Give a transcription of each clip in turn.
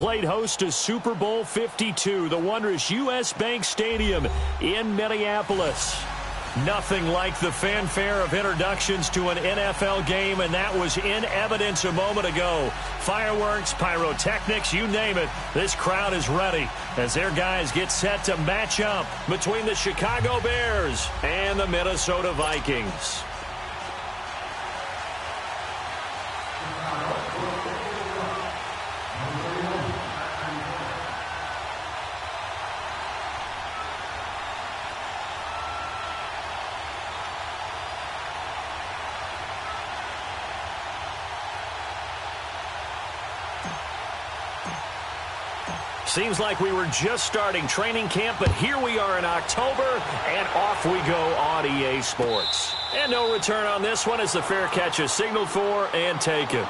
Played host to Super Bowl 52, the wondrous U.S. Bank Stadium in Minneapolis. Nothing like the fanfare of introductions to an NFL game, and that was in evidence a moment ago. Fireworks, pyrotechnics, you name it. This crowd is ready as their guys get set to match up between the Chicago Bears and the Minnesota Vikings. Seems like we were just starting training camp, but here we are in October, and off we go on EA Sports. And no return on this one as the fair catch is signaled for and taken.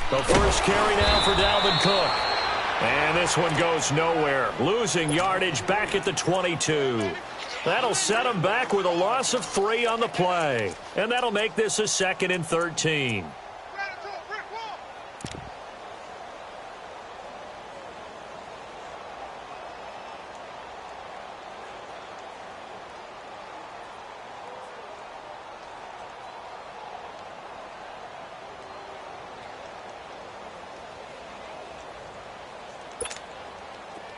The first carry now for Dalvin Cook. And this one goes nowhere. Losing yardage back at the 22. That'll set him back with a loss of 3 on the play. And that'll make this a 2nd and 13.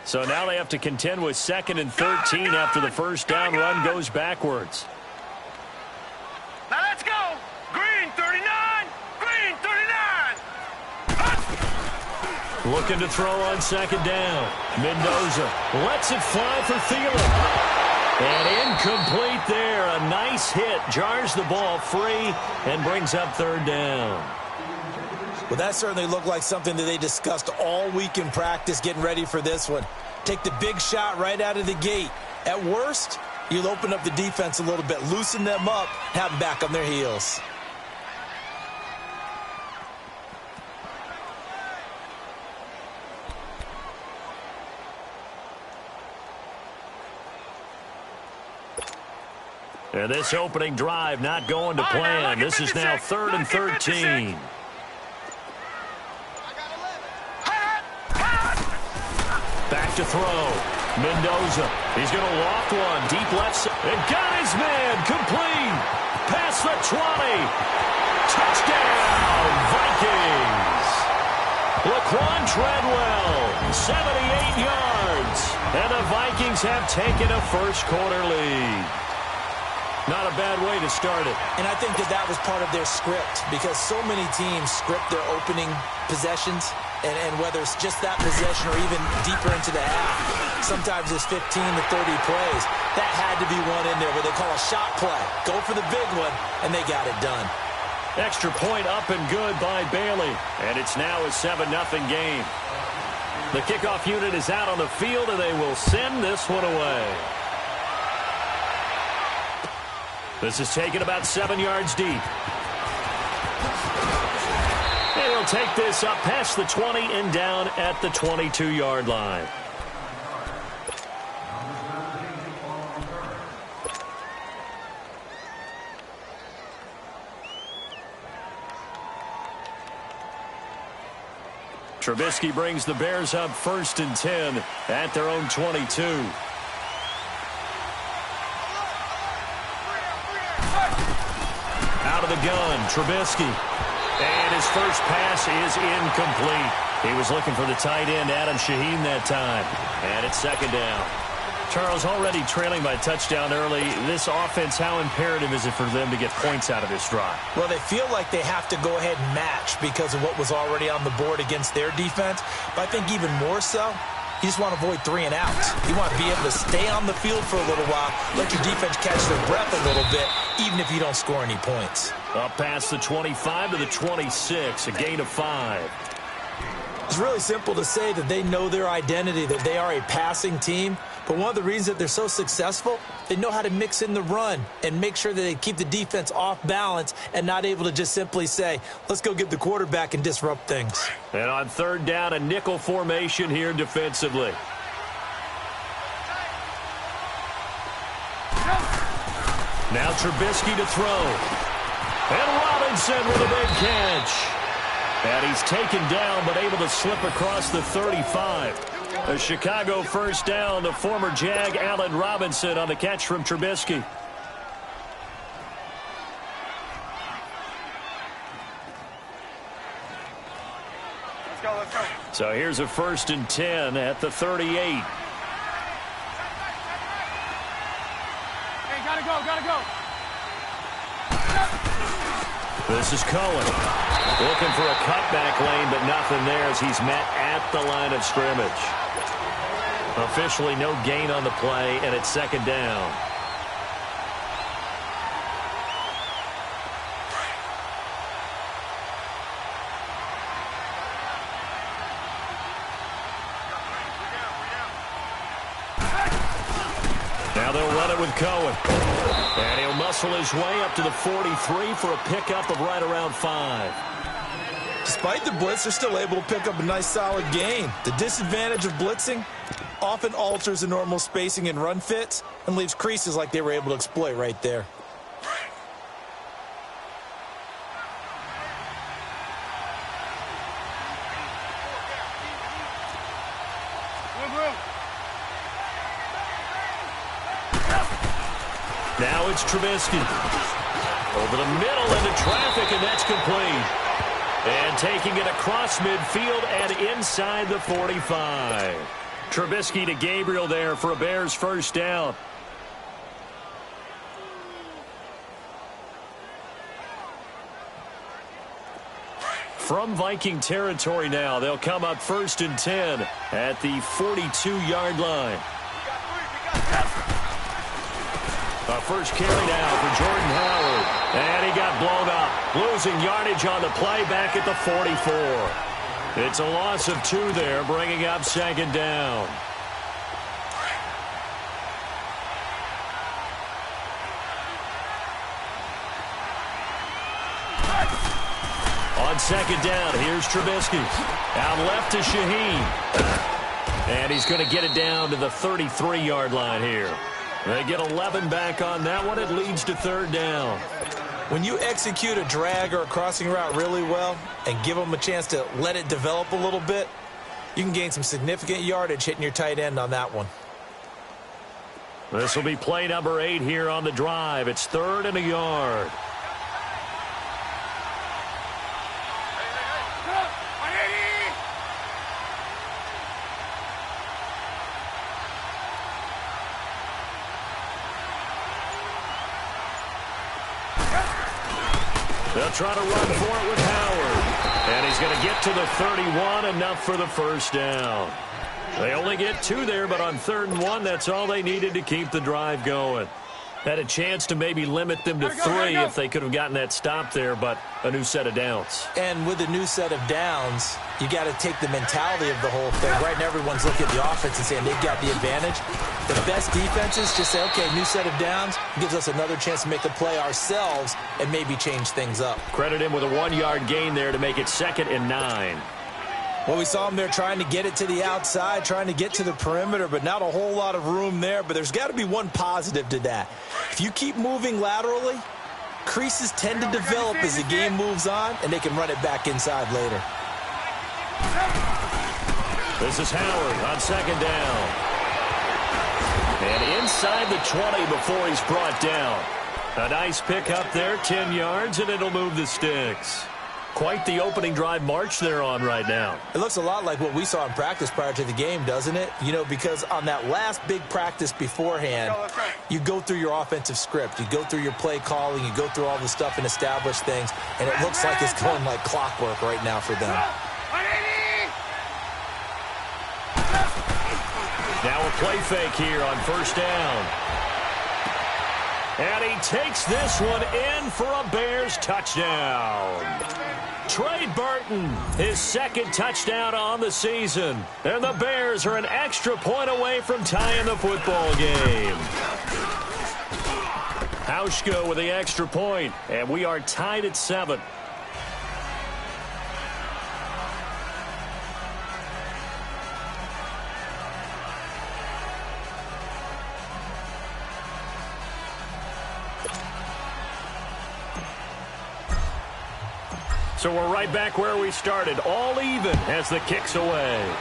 So now they have to contend with 2nd and 13 after the first down run goes backwards. Now let's go. Green 39. Green 39. Looking to throw on 2nd down. Mendoza lets it fly for Thielen. And incomplete there. A nice hit. Jars the ball free and brings up 3rd down. Well, that certainly looked like something that they discussed all week in practice getting ready for this one. Take the big shot right out of the gate. At worst, you'll open up the defense a little bit, loosen them up, have them back on their heels. And this opening drive not going to plan. This is now 3rd and 13. Back to throw. Mendoza. He's going to loft one. Deep left side. And got his man. Complete. Past the 20. Touchdown, Vikings. Laquan Treadwell, 78 yards. And the Vikings have taken a first quarter lead. Not a bad way to start it. And I think that was part of their script because so many teams script their opening possessions, and whether it's just that possession or even deeper into the half, sometimes it's 15 to 30 plays. That had to be one in there where they call a shot play. Go for the big one, and they got it done. Extra point up and good by Bailey. And it's now a 7-0 game. The kickoff unit is out on the field, and they will send this one away. This is taken about 7 yards deep. And he'll take this up past the 20 and down at the 22-yard line. Trubisky brings the Bears up 1st and 10 at their own 22. Out of the gun, Trubisky. And his first pass is incomplete. He was looking for the tight end, Adam Shaheen, that time. And it's 2nd down. Charles, already trailing by touchdown early. This offense, how imperative is it for them to get points out of this drive? Well, they feel like they have to go ahead and match because of what was already on the board against their defense. But I think even more so, You just want to avoid 3 and outs. You want to be able to stay on the field for a little while, let your defense catch their breath a little bit, even if you don't score any points. Up past the 25 to the 26, a gain of 5. It's really simple to say that they know their identity, that they are a passing team. But one of the reasons that they're so successful, they know how to mix in the run and make sure that they keep the defense off balance and not able to just simply say, let's go get the quarterback and disrupt things. And on third down, a nickel formation here defensively. Now Trubisky to throw. And Robinson with a big catch. And he's taken down, but able to slip across the 35. A Chicago first down, the former Jag Allen Robinson on the catch from Trubisky. Let's go, let's go. So here's a 1st and 10 at the 38. Hey, gotta go, gotta go. This is Cohen. Looking for a cutback lane, but nothing there as he's met at the line of scrimmage. Officially no gain on the play, and it's 2nd down. Now they'll run it with Cohen. And he'll muscle his way up to the 43 for a pickup of right around 5. Despite the blitz, they're still able to pick up a nice solid gain. The disadvantage of blitzing often alters the normal spacing and run fits and leaves creases like they were able to exploit right there. Now it's Trubisky. Over the middle into traffic, and that's complete. And taking it across midfield and inside the 45. Trubisky to Gabriel there for a Bears first down. From Viking territory now, they'll come up 1st and 10 at the 42-yard line. A first carry now for Jordan Howard. And he got blown up. Losing yardage on the play back at the 44. It's a loss of 2 there, bringing up 2nd down. On 2nd down, here's Trubisky. Out left to Shaheen. And he's going to get it down to the 33-yard line here. They get 11 back on that one. It leads to 3rd down. When you execute a drag or a crossing route really well and give them a chance to let it develop a little bit, you can gain some significant yardage hitting your tight end on that one. This will be play number 8 here on the drive. It's 3rd and a yard. They'll try to run for it with Howard. And he's going to get to the 31, enough for the first down. They only get 2 there, but on 3rd and 1, that's all they needed to keep the drive going. Had a chance to maybe limit them to 3 if they could have gotten that stop there, but a new set of downs. And with a new set of downs, you got to take the mentality of the whole thing. Right now, everyone's looking at the offense and saying they've got the advantage. The best defenses just say, okay, new set of downs gives us another chance to make a play ourselves and maybe change things up. Credit him with a 1-yard gain there to make it 2nd and 9. Well, we saw him there trying to get it to the outside, trying to get to the perimeter, but not a whole lot of room there. But there's got to be one positive to that. If you keep moving laterally, creases tend to develop as the game moves on, and they can run it back inside later. This is Howard on 2nd down. And inside the 20 before he's brought down. A nice pick up there, 10 yards, and it'll move the sticks. Quite the opening drive march they're on right now. It looks a lot like what we saw in practice prior to the game, doesn't it? You know, because on that last big practice beforehand, you go through your offensive script. You go through your play calling. You go through all the stuff and establish things. And it looks like it's going like clockwork right now for them. Now a play fake here on first down. And he takes this one in for a Bears touchdown. Trey Burton, his second touchdown on the season. And the Bears are an extra point away from tying the football game. Hauschka with the extra point, and we are tied at 7. So we're right back where we started, all even as the kick's away.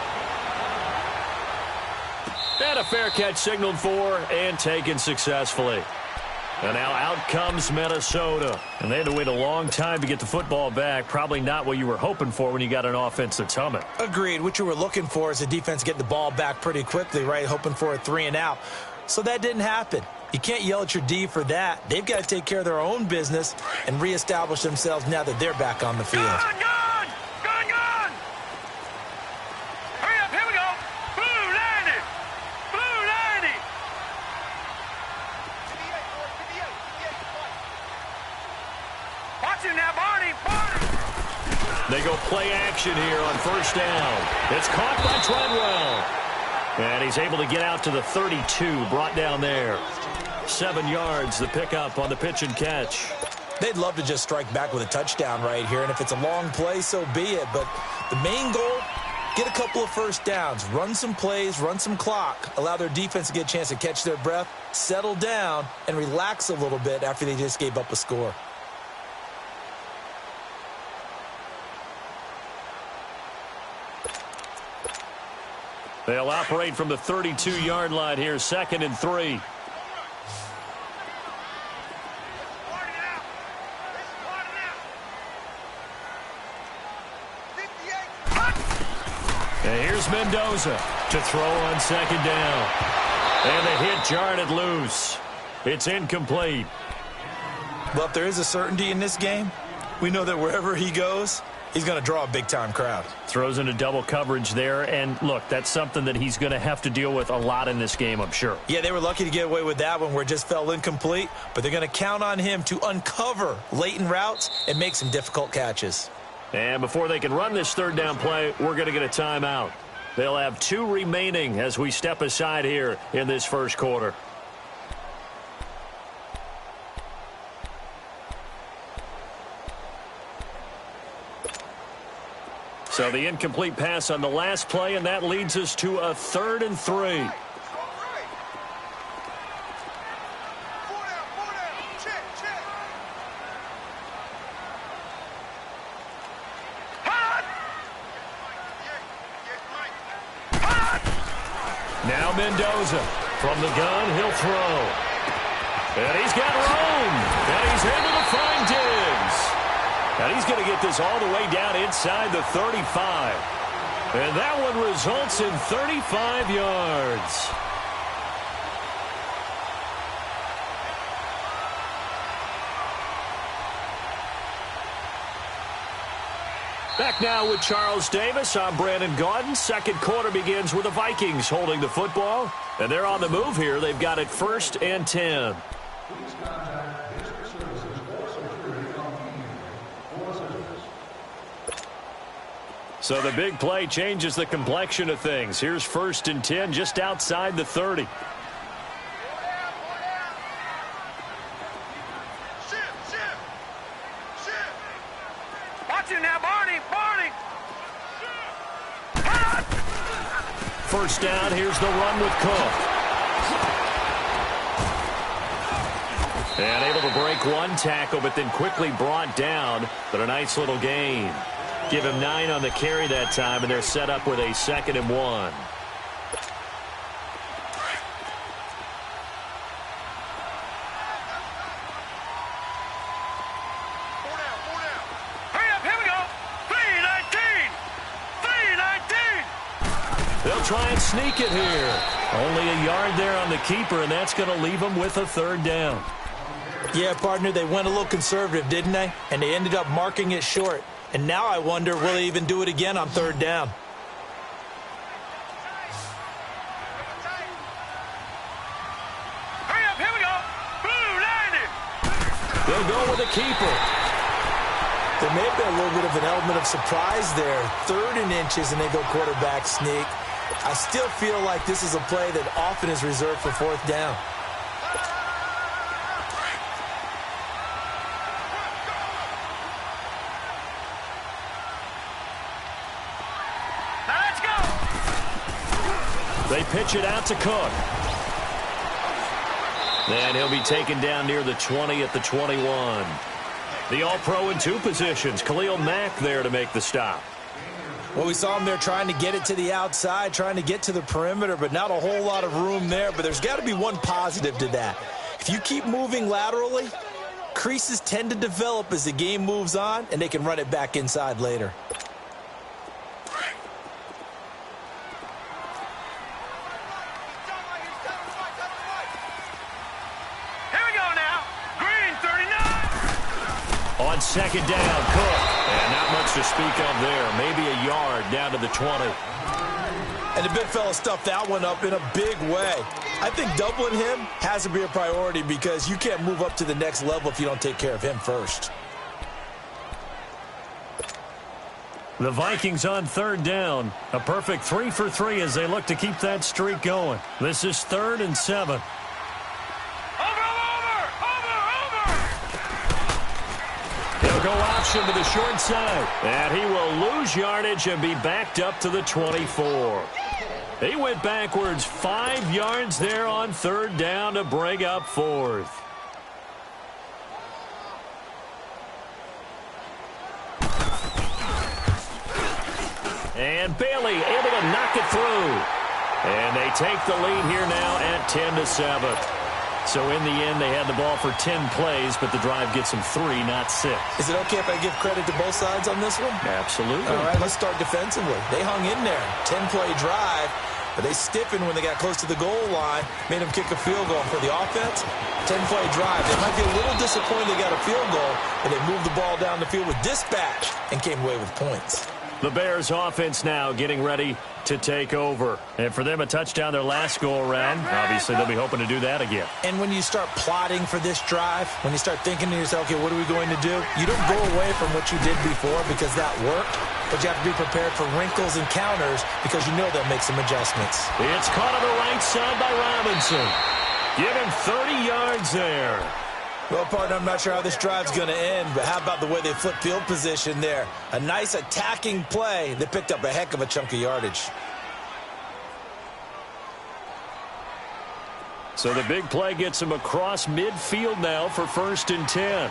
And a fair catch signaled for and taken successfully. And now out comes Minnesota. And they had to wait a long time to get the football back. Probably not what you were hoping for when you got an offense that's humming. Agreed. What you were looking for is the defense get the ball back pretty quickly, right? Hoping for a 3 and out. So that didn't happen. You can't yell at your D for that. They've got to take care of their own business and reestablish themselves now that they're back on the field. Gun! Hurry up, here we go. Blue 90! Blue 90! Watch him now, Barney! They go play action here on first down. It's caught by Treadwell. And he's able to get out to the 32, brought down there. 7 yards, the pickup on the pitch and catch. They'd love to just strike back with a touchdown right here, and if it's a long play, so be it. But the main goal, get a couple of first downs, run some plays, run some clock, allow their defense to get a chance to catch their breath, settle down, and relax a little bit after they just gave up a score. They'll operate from the 32-yard line here, 2nd and 3. And here's Mendoza to throw on 2nd down. And the hit jarred it loose. It's incomplete. Well, if there is a certainty in this game, we know that wherever he goes, he's going to draw a big-time crowd. Throws into double coverage there. And, look, that's something that he's going to have to deal with a lot in this game, I'm sure. Yeah, they were lucky to get away with that one where it just fell incomplete. But they're going to count on him to uncover latent routes and make some difficult catches. And before they can run this 3rd down play, we're going to get a timeout. They'll have 2 remaining as we step aside here in this first quarter. So the incomplete pass on the last play, and that leads us to a 3rd and 3. Now Mendoza from the gun, he'll throw. And he's got room. And he's able to find Diggs. And he's going to get this all the way down inside the 35. And that one results in 35 yards. Back now with Charles Davis. I'm Brandon Gaudin. Second quarter begins with the Vikings holding the football. And they're on the move here. They've got it 1st and 10. So the big play changes the complexion of things. Here's 1st and 10 just outside the 30. Watch him now, Barney! 1st down, here's the run with Cook. And able to break one tackle, but then quickly brought down. But a nice little gain. Give him 9 on the carry that time, and they're set up with a 2nd and 1. They'll try and sneak it here. Only a yard there on the keeper, and that's going to leave them with a 3rd down. Yeah, partner, they went a little conservative, didn't they? And they ended up marking it short. And now I wonder, will they even do it again on 3rd down? keeper. There may have been a little bit of an element of surprise there. 3rd and inches, and they go quarterback sneak. I still feel like this is a play that often is reserved for 4th down. Now let's go. They pitch it out to Cook. And he'll be taken down near the 20 at the 21. The All-Pro in 2 positions. Khalil Mack there to make the stop. Well, we saw him there trying to get it to the outside, trying to get to the perimeter, but not a whole lot of room there. But there's got to be one positive to that. If you keep moving laterally, creases tend to develop as the game moves on, and they can run it back inside later. Here we go now. Green 39. On 2nd down, Cook. And not much to speak of there. Maybe a yard down to the 20. And the big fella stuffed that one up in a big way. I think doubling him has to be a priority because you can't move up to the next level if you don't take care of him first. The Vikings on 3rd down. A perfect 3 for 3 as they look to keep that streak going. This is 3rd and 7. He'll go option to the short side. And he will lose yardage and be backed up to the 24. He went backwards 5 yards there on 3rd down to bring up 4th. And Bailey able to knock it through. And they take the lead here now at 10-7. So in the end, they had the ball for 10 plays, but the drive gets them 3, not 6. Is it okay if I give credit to both sides on this one? Absolutely. All right, let's start defensively. They hung in there. 10-play drive, but they stiffened when they got close to the goal line, made them kick a field goal. For the offense, 10-play drive. They might be a little disappointed they got a field goal, but they moved the ball down the field with dispatch and came away with points. The Bears offense now getting ready to take over. And for them, a touchdown their last go-around. Obviously, they'll be hoping to do that again. And when you start plotting for this drive, when you start thinking to yourself, okay, what are we going to do? You don't go away from what you did before because that worked, but you have to be prepared for wrinkles and counters because you know they'll make some adjustments. It's caught on the right side by Robinson. Give him 30 yards there. Well, partner, I'm not sure how this drive's going to end, but how about the way they flip field position there? A nice attacking play that picked up a heck of a chunk of yardage. So the big play gets him across midfield now for 1st and 10.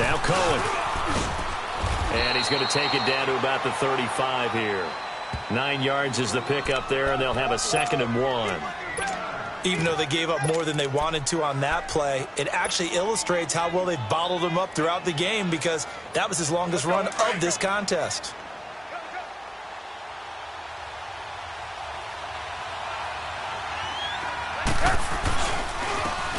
Now Cohen. And he's going to take it down to about the 35 here. 9 yards is the pickup there, and they'll have a 2nd and 1. Even though they gave up more than they wanted to on that play, it actually illustrates how well they bottled him up throughout the game because that was his longest run of this contest.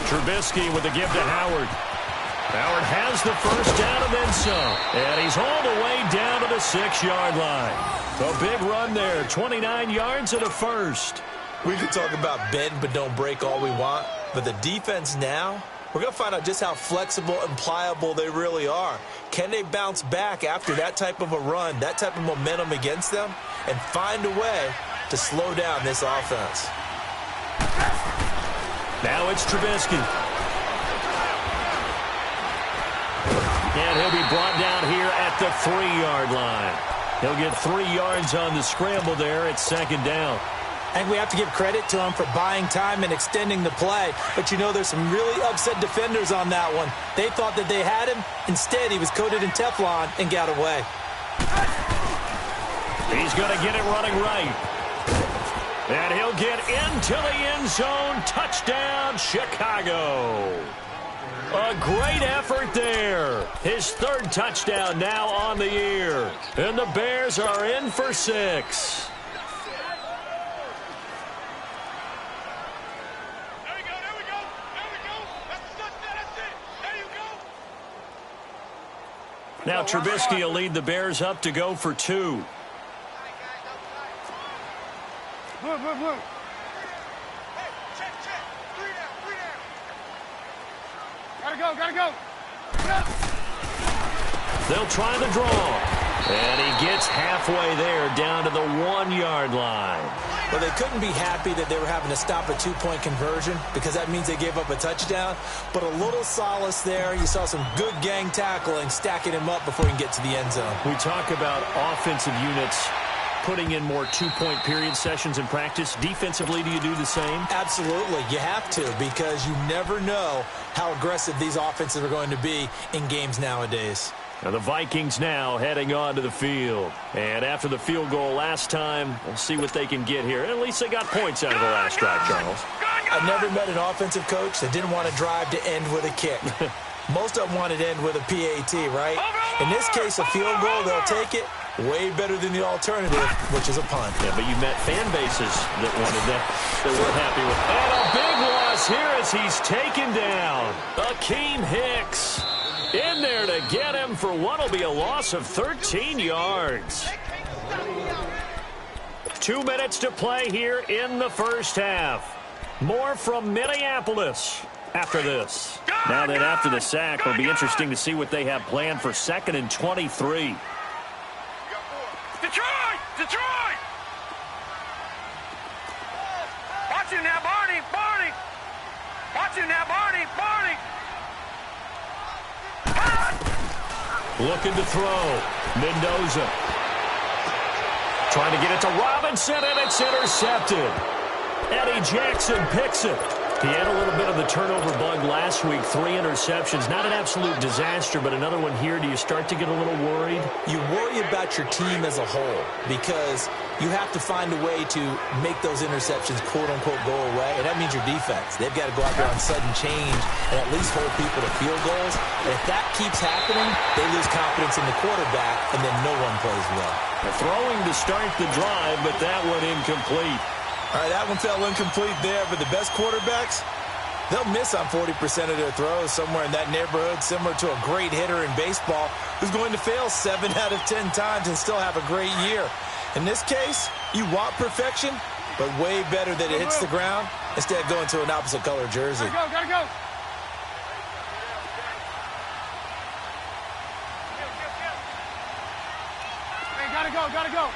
Trubisky with the give to Howard. Howard has the first down and then some. And he's all the way down to the 6-yard line. A big run there, 29 yards and a first. We can talk about bend but don't break all we want, but the defense now, we're going to find out just how flexible and pliable they really are. Can they bounce back after that type of a run, that type of momentum against them, and find a way to slow down this offense? Now it's Trubisky. And he'll be brought down here at the 3-yard line. He'll get 3 yards on the scramble there at 2nd down. I think we have to give credit to him for buying time and extending the play. But, you know, there's some really upset defenders on that one. They thought that they had him. Instead, he was coated in Teflon and got away. He's going to get it running right. And he'll get into the end zone. Touchdown, Chicago. A great effort there. His 3rd touchdown now on the year. And the Bears are in for 6. There we go. That's the touchdown. That's it. There you go. Now Trubisky will lead the Bears up to go for 2. Look. Hey, check. Gotta go, gotta go. They'll try the draw. And he gets halfway there, down to the 1-yard line. Well, they couldn't be happy that they were having to stop a 2-point conversion because that means they gave up a touchdown. But a little solace there. You saw some good gang tackling, stacking him up before he can get to the end zone. We talk about offensive units putting in more 2-point period sessions in practice. Defensively, do you do the same? Absolutely. You have to, because you never know how aggressive these offenses are going to be in games nowadays. Now the Vikings now heading onto the field. And after the field goal last time, we'll see what they can get here. At least they got points out of the last drive, Charles. I've never met an offensive coach that didn't want to drive to end with a kick. Most of them wanted to end with a PAT, right? In this case, a field goal, they'll take it. Way better than the alternative, which is a punt. Yeah, but you met fan bases that wanted that weren't happy with. And a big loss here as he's taken down. Akeem Hicks in there to get him for what will be a loss of 13 yards. 2 minutes to play here in the first half. More from Minneapolis after this. Now that after the sack, it'll be interesting to see what they have planned for 2nd and 23. Detroit! Detroit! Watch him now, Barney! Barney! Watch him now, Barney! Barney! Looking to throw. Mendoza. Trying to get it to Robinson, and it's intercepted. Eddie Jackson picks it. He had a little bit of the turnover bug last week. 3 interceptions. Not an absolute disaster, but another one here. Do you start to get a little worried? You worry about your team as a whole because you have to find a way to make those interceptions, quote-unquote, go away, and that means your defense. They've got to go out there on sudden change and at least hold people to field goals. And if that keeps happening, they lose confidence in the quarterback, and then no one plays well. They're throwing to start the drive, but that one incomplete. All right, that one fell incomplete there, but the best quarterbacks, they'll miss on 40% of their throws, somewhere in that neighborhood, similar to a great hitter in baseball who's going to fail 7 out of 10 times and still have a great year. In this case, you want perfection, but way better that it hits the ground instead of going to an opposite color jersey. Gotta go, gotta go! Hey, gotta go, gotta go!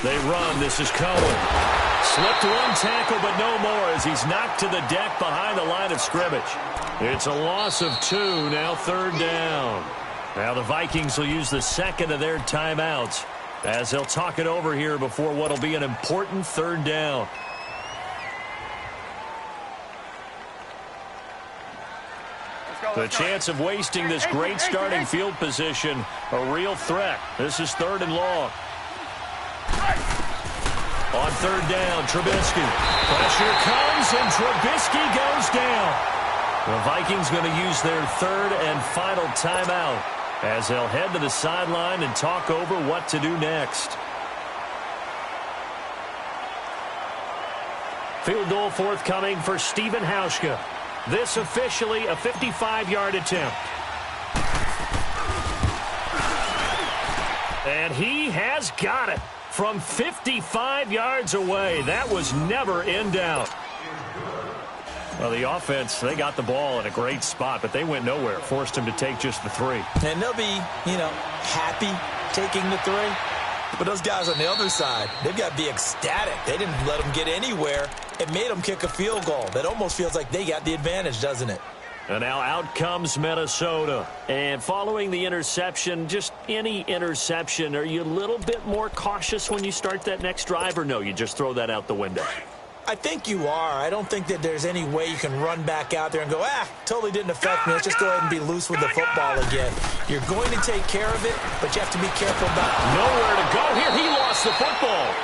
They run. This is Cohen. Slipped one tackle, but no more as he's knocked to the deck behind the line of scrimmage. It's a loss of 2, now 3rd down. Now the Vikings will use the second of their timeouts as they'll talk it over here before what will be an important 3rd down. The chance of wasting this great starting field position, a real threat. This is 3rd and long. On 3rd down, Trubisky. Pressure comes, and Trubisky goes down. The Vikings going to use their 3rd and final timeout as they'll head to the sideline and talk over what to do next. Field goal forthcoming for Stephen Hauschka. This officially a 55-yard attempt. And he has got it from 55 yards away. That was never in doubt. Well, the offense, they got the ball in a great spot, but they went nowhere. Forced him to take just the 3. And they'll be, happy taking the 3. But those guys on the other side, they've got to be ecstatic. They didn't let them get anywhere. It made them kick a field goal. That almost feels like they got the advantage, doesn't it? And now out comes Minnesota. And following the interception, just any interception, are you a little bit more cautious when you start that next drive, or no, you just throw that out the window? I think you are. I don't think that there's any way you can run back out there and go, totally didn't affect me. Let's just go ahead and be loose with the football again. You're going to take care of it, but you have to be careful about it. Nowhere to go here. He lost the football.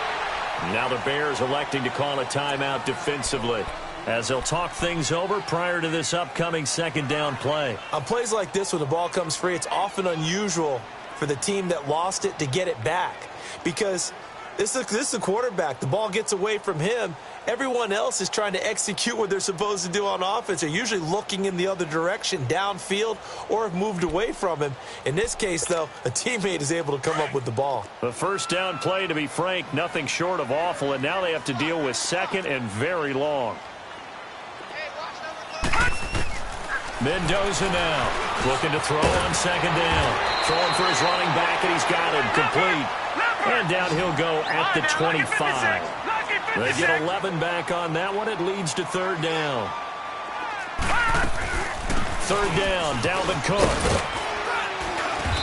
Now the Bears electing to call a timeout defensively as they'll talk things over prior to this upcoming 2nd down play. On plays like this, when the ball comes free, it's often unusual for the team that lost it to get it back because This is a quarterback. The ball gets away from him. Everyone else is trying to execute what they're supposed to do on offense. They're usually looking in the other direction, downfield, or have moved away from him. In this case, though, a teammate is able to come up with the ball. The first down play, to be frank, nothing short of awful, and now they have to deal with second and very long. Mendoza now looking to throw on second down. Throwing for his running back, and he's got him complete. And down he'll go at the 25. They get 11 back on that one. It leads to third down. Third down, Dalvin Cook.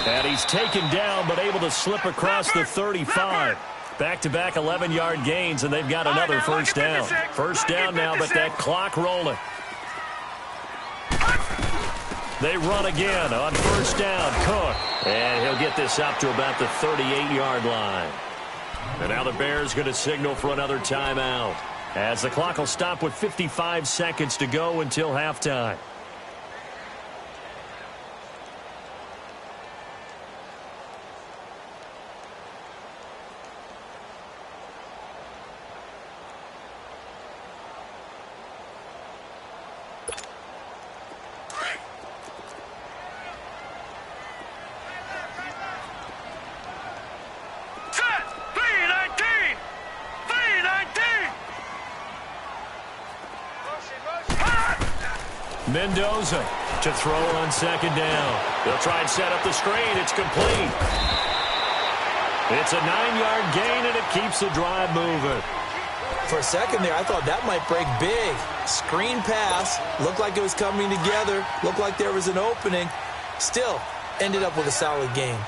And he's taken down but able to slip across the 35. Back-to-back 11-yard gains, and they've got another first down. First down now, but that clock rolling. They run again on first down. Cook. And he'll get this up to about the 38-yard line. And now the Bears going to signal for another timeout, as the clock will stop with 55 seconds to go until halftime. Mendoza to throw on second down. They'll try and set up the screen. It's complete. It's a 9-yard gain, and it keeps the drive moving. For a second there, I thought that might break big. Screen pass. Looked like it was coming together. Looked like there was an opening. Still, ended up with a solid gain.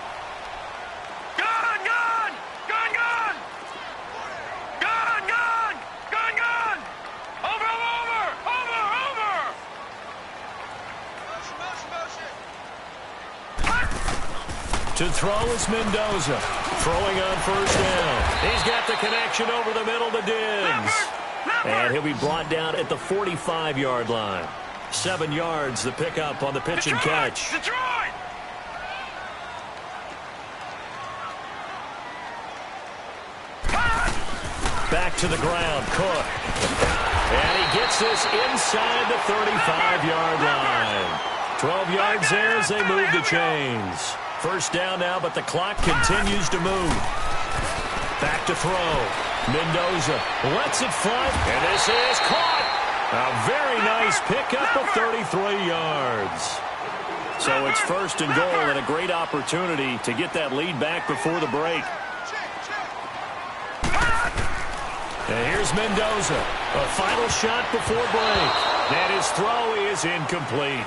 To throw is Mendoza. Throwing on first down. He's got the connection over the middle to Diggs. And he'll be brought down at the 45-yard line. 7 yards, the pickup on the pitch and catch. Back to the ground, Cook. And he gets this inside the 35-yard line. 12 yards there as they move the chains. First down now, but the clock continues to move. Back to throw. Mendoza lets it fly, and this is caught. A very nice pickup of 33 yards. So it's first and goal, and a great opportunity to get that lead back before the break. And here's Mendoza. A final shot before break. And his throw is incomplete.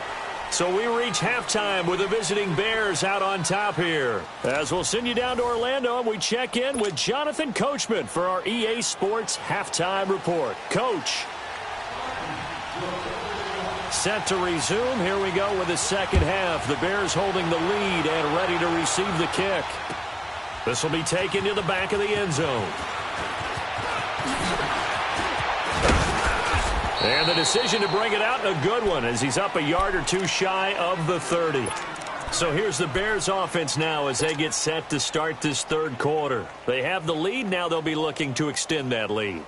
So we reach halftime with the visiting Bears out on top here. As we'll send you down to Orlando, and we check in with Jonathan Coachman for our EA Sports Halftime Report. Coach. Set to resume. Here we go with the second half. The Bears holding the lead and ready to receive the kick. This will be taken to the back of the end zone. And the decision to bring it out, a good one, as he's up a yard or two shy of the 30. So here's the Bears offense now as they get set to start this third quarter. They have the lead. Now they'll be looking to extend that lead.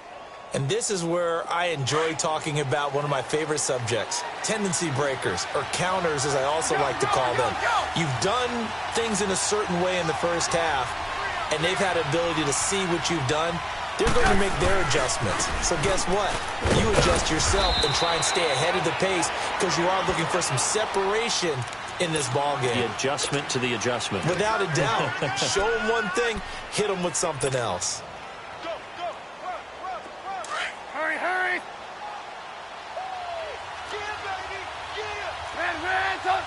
And this is where I enjoy talking about one of my favorite subjects, tendency breakers, or counters as I also like to call them. You've done things in a certain way in the first half, and they've had ability to see what you've done. They're going to make their adjustments. So guess what? You adjust yourself and try and stay ahead of the pace because you are looking for some separation in this ball game. The adjustment to the adjustment. Without a doubt. Show them one thing, hit them with something else. Hurry, hurry. Get baby. Get hands up.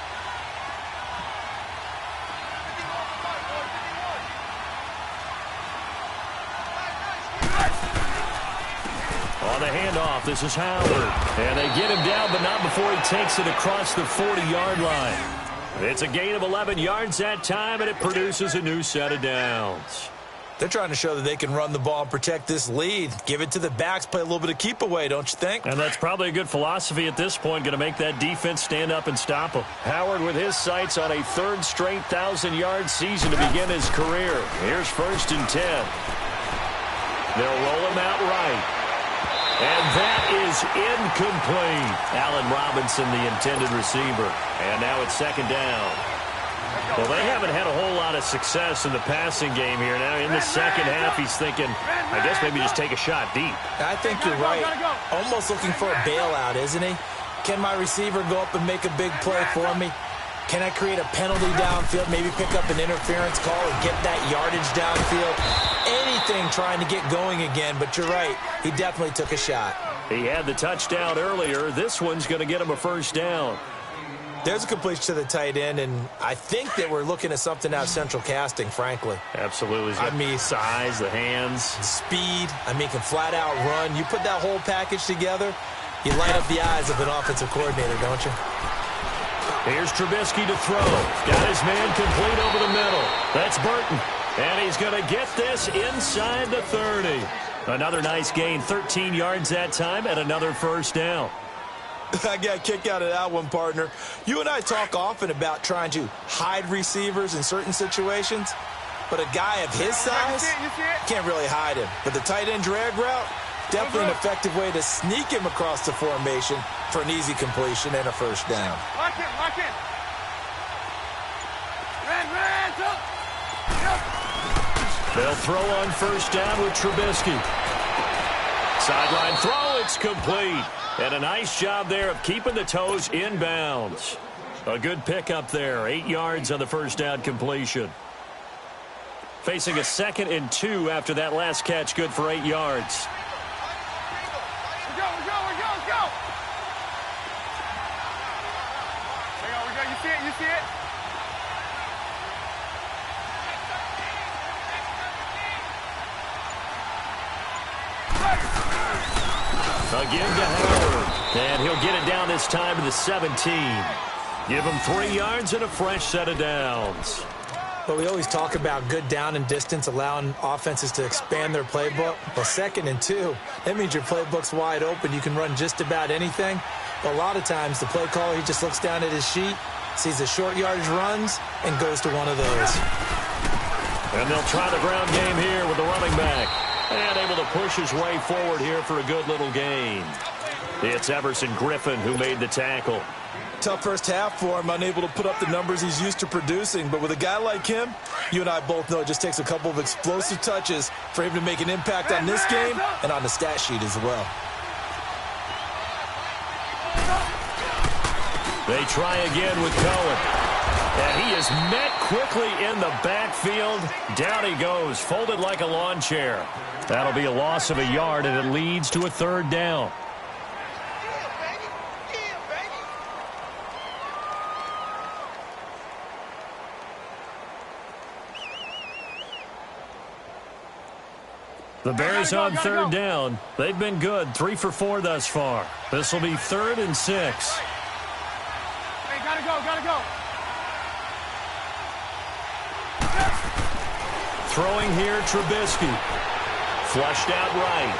On the handoff, this is Howard. And they get him down, but not before he takes it across the 40-yard line. It's a gain of 11 yards that time, and it produces a new set of downs. They're trying to show that they can run the ball and protect this lead. Give it to the backs, play a little bit of keep away, don't you think? And that's probably a good philosophy at this point, going to make that defense stand up and stop him. Howard with his sights on a third straight 1,000-yard season to begin his career. Here's 1st and 10. They'll roll him out right. And that is incomplete. Allen Robinson, the intended receiver. And now it's second down. Well, they haven't had a whole lot of success in the passing game here. Now in the second half, he's thinking, I guess maybe just take a shot deep. I think you're right. Almost looking for a bailout, isn't he? Can my receiver go up and make a big play for me? Can I create a penalty downfield, maybe pick up an interference call and get that yardage downfield? Anything trying to get going again, but you're right. He definitely took a shot. He had the touchdown earlier. This one's going to get him a first down. There's a completion to the tight end, and I think that we're looking at something out of central casting, frankly. Absolutely. I mean, size, the hands. Speed. I mean, can flat out run. You put that whole package together, you light up the eyes of an offensive coordinator, don't you? Here's Trubisky to throw. Got his man complete over the middle. That's Burton. And he's going to get this inside the 30. Another nice gain, 13 yards that time, and another first down. I got a kick out of that one, partner. You and I talk often about trying to hide receivers in certain situations, but a guy of his size can't really hide him. But the tight end drag route, definitely an effective way to sneak him across the formation for an easy completion and a first down. Lock in, lock in. They'll throw on first down with Trubisky. Sideline throw, it's complete. And a nice job there of keeping the toes inbounds. A good pickup there, 8 yards on the first down completion. Facing a 2nd and 2 after that last catch, good for 8 yards. We go. You see it? Again to Howard. And he'll get it down this time to the 17. Give him 3 yards and a fresh set of downs. But we always talk about good down and distance, allowing offenses to expand their playbook. Well, 2nd and 2, that means your playbook's wide open. You can run just about anything. But a lot of times, the play caller, he just looks down at his sheet, sees the short yardage runs, and goes to one of those. And they'll try the ground game here with the running back. And able to push his way forward here for a good little gain. It's Everson Griffin who made the tackle. Tough first half for him, unable to put up the numbers he's used to producing. But with a guy like him, you and I both know it just takes a couple of explosive touches for him to make an impact on this game and on the stat sheet as well. They try again with Cohen. And he is met quickly in the backfield. Down he goes, folded like a lawn chair. That'll be a loss of a yard, and it leads to a 3rd down. The Bears on 3rd down. They've been good, 3 for 4 thus far. This will be 3rd and 6. Hey, gotta go. Throwing here, Trubisky. Flushed out right.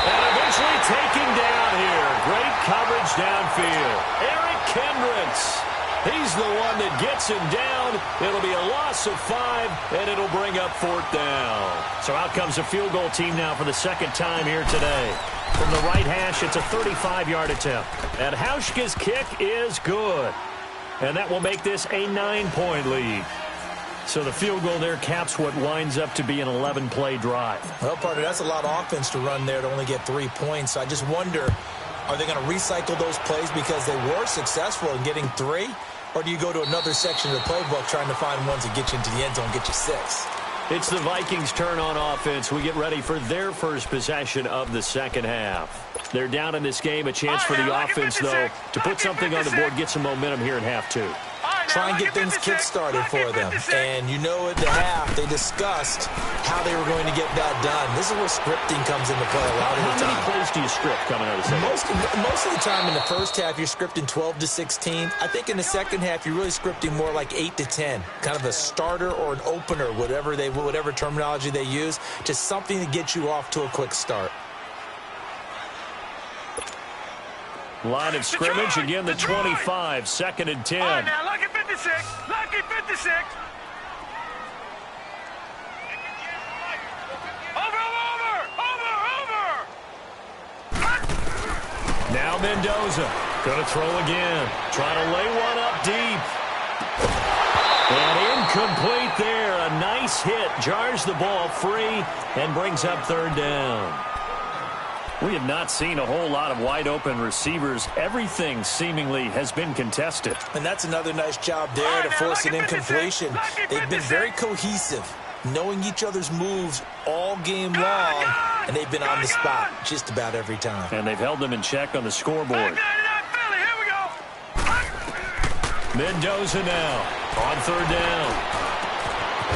And eventually taken down here. Great coverage downfield. Eric Kendricks. He's the one that gets him down. It'll be a loss of 5, and it'll bring up 4th down. So out comes a field goal team now for the 2nd time here today. From the right hash, it's a 35-yard attempt. And Hauschka's kick is good. And that will make this a 9-point lead. So the field goal there caps what winds up to be an 11-play drive. Well, partner, that's a lot of offense to run there to only get 3 points. So I just wonder, are they going to recycle those plays because they were successful in getting 3? Or do you go to another section of the playbook trying to find ones that get you into the end zone and get you 6? It's the Vikings' turn on offense. We get ready for their first possession of the 2nd half. They're down in this game. A chance for the offense, though, to put something on the board, get some momentum here in half 2. Try and get things kick-started for them. And you know at the half, they discussed how they were going to get that done. This is where scripting comes into play a lot of the time. How many plays do you script coming out of the second? Most of the time in the first half, you're scripting 12 to 16. I think in the second half, you're really scripting more like 8 to 10. Kind of a starter or an opener, whatever terminology they use. Just something to get you off to a quick start. Line of scrimmage, again the 25, 2nd and 10. All right, now, lucky 56. Lucky 56. Over. Mendoza. Going to throw again. Trying to lay one up deep. And incomplete there. A nice hit. Jars the ball free and brings up third down. We have not seen a whole lot of wide-open receivers. Everything seemingly has been contested. And that's another nice job there to force an incompletion. They've been very cohesive, knowing each other's moves all game long, and they've been on the spot just about every time. And they've held them in check on the scoreboard. Mendoza now on third down.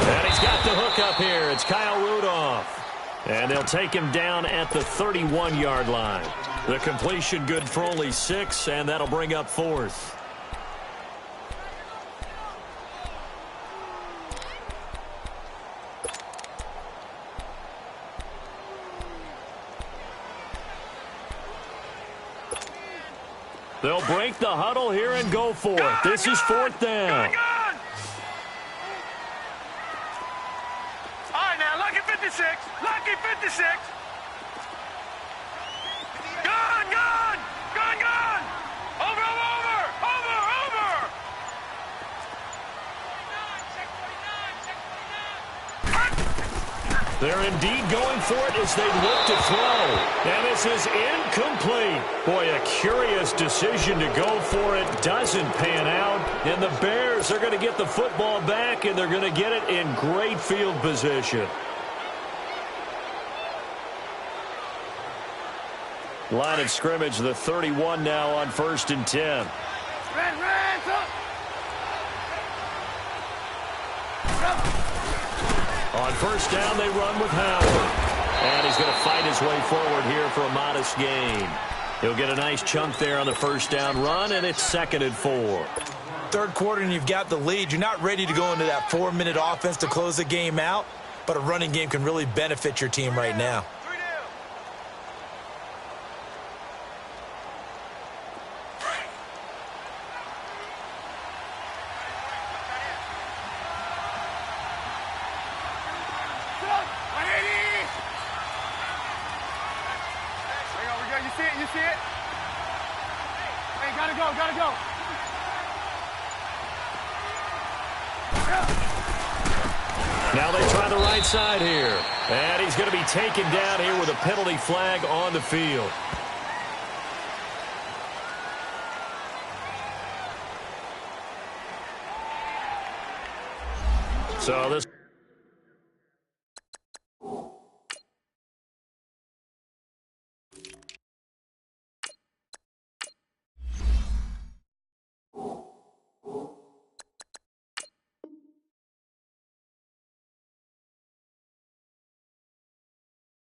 And he's got the hook up here. It's Kyle Rudolph. And they'll take him down at the 31-yard line. The completion good for only 6, and that'll bring up fourth. They'll break the huddle here and go for it. This is fourth down. All right, now, lucky 56. Lucky 56. Gone, gone. Gone, gone. Over, over, over, over. They're indeed going for it as they look to throw. And this is incomplete. Boy, a curious decision to go for it. Doesn't pan out. And the Bears are going to get the football back, and they're going to get it in great field position. Line of scrimmage, the 31 now on 1st and 10. On first down, they run with Howard. And he's going to fight his way forward here for a modest gain. He'll get a nice chunk there on the first down run, and it's 2nd and 4. Third quarter, and you've got the lead. You're not ready to go into that 4-minute offense to close the game out, but a running game can really benefit your team right now. You see it? Hey, gotta go, gotta go. Now they try the right side here. And he's going to be taken down here with a penalty flag on the field. So this...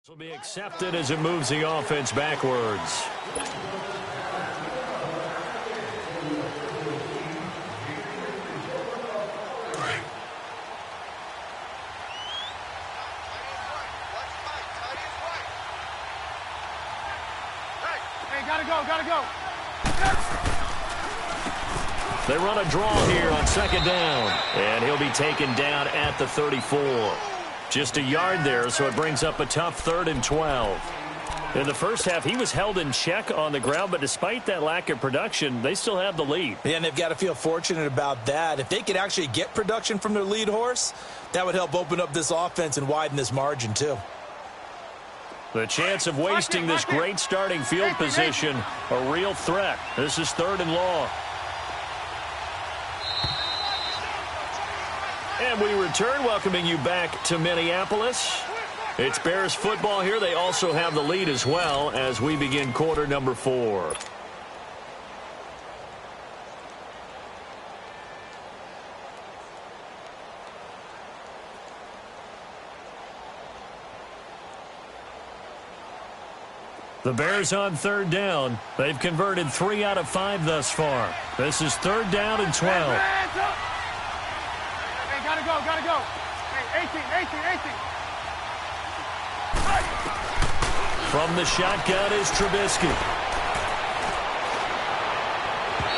will be accepted as it moves the offense backwards. Hey, gotta go, gotta go. They run a draw here on 2nd down, and he'll be taken down at the 34. Just a yard there, so it brings up a tough 3rd and 12. In the first half, he was held in check on the ground, but despite that lack of production, they still have the lead. Yeah, and they've got to feel fortunate about that. If they could actually get production from their lead horse, that would help open up this offense and widen this margin, too. The chance of wasting this great starting field position, a real threat. This is 3rd and long. And we return, welcoming you back to Minneapolis. It's Bears football here. They also have the lead as well as we begin quarter number 4. The Bears on 3rd down. They've converted 3 out of 5 thus far. This is 3rd down and 12. Gotta go, gotta go. Hey, 18. From the shotgun is Trubisky.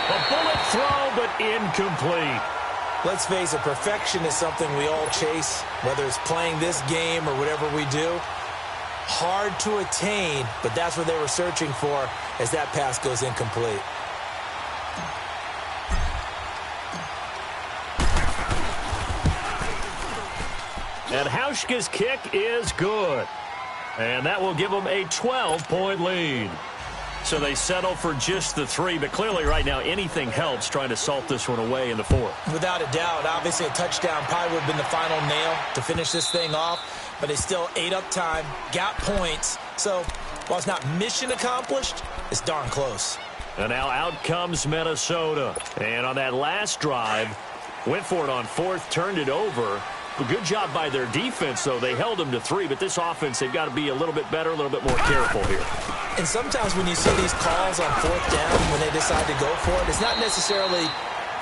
A bullet throw, but incomplete. Let's face it, perfection is something we all chase, whether it's playing this game or whatever we do. Hard to attain, but that's what they were searching for as that pass goes incomplete. And Hauschka's kick is good. And that will give them a 12-point lead. So they settle for just the 3, but clearly right now anything helps trying to salt this one away in the 4th. Without a doubt, obviously a touchdown probably would have been the final nail to finish this thing off, but they still ate up time, got points. So while it's not mission accomplished, it's darn close. And now out comes Minnesota. And on that last drive, went for it on 4th, turned it over. A good job by their defense, though. They held them to 3, but this offense, they've got to be a little bit better, a little bit more careful here. And sometimes when you see these calls on 4th down, when they decide to go for it, it's not necessarily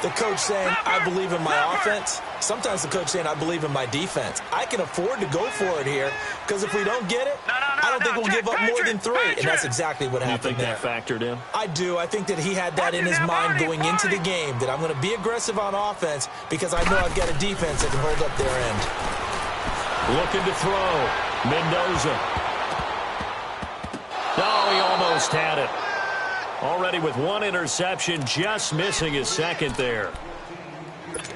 the coach saying, I believe in my offense. Sometimes the coach saying, I believe in my defense. I can afford to go for it here, because if we don't get it, I don't think we'll give up more than 3. And that's exactly what happened there. You think that factored in? I do. I think that he had that in his mind going into the game, that I'm going to be aggressive on offense because I know I've got a defense that can hold up their end. Looking to throw. Mendoza. Oh, he almost had it. Already with 1 interception, just missing his 2nd there.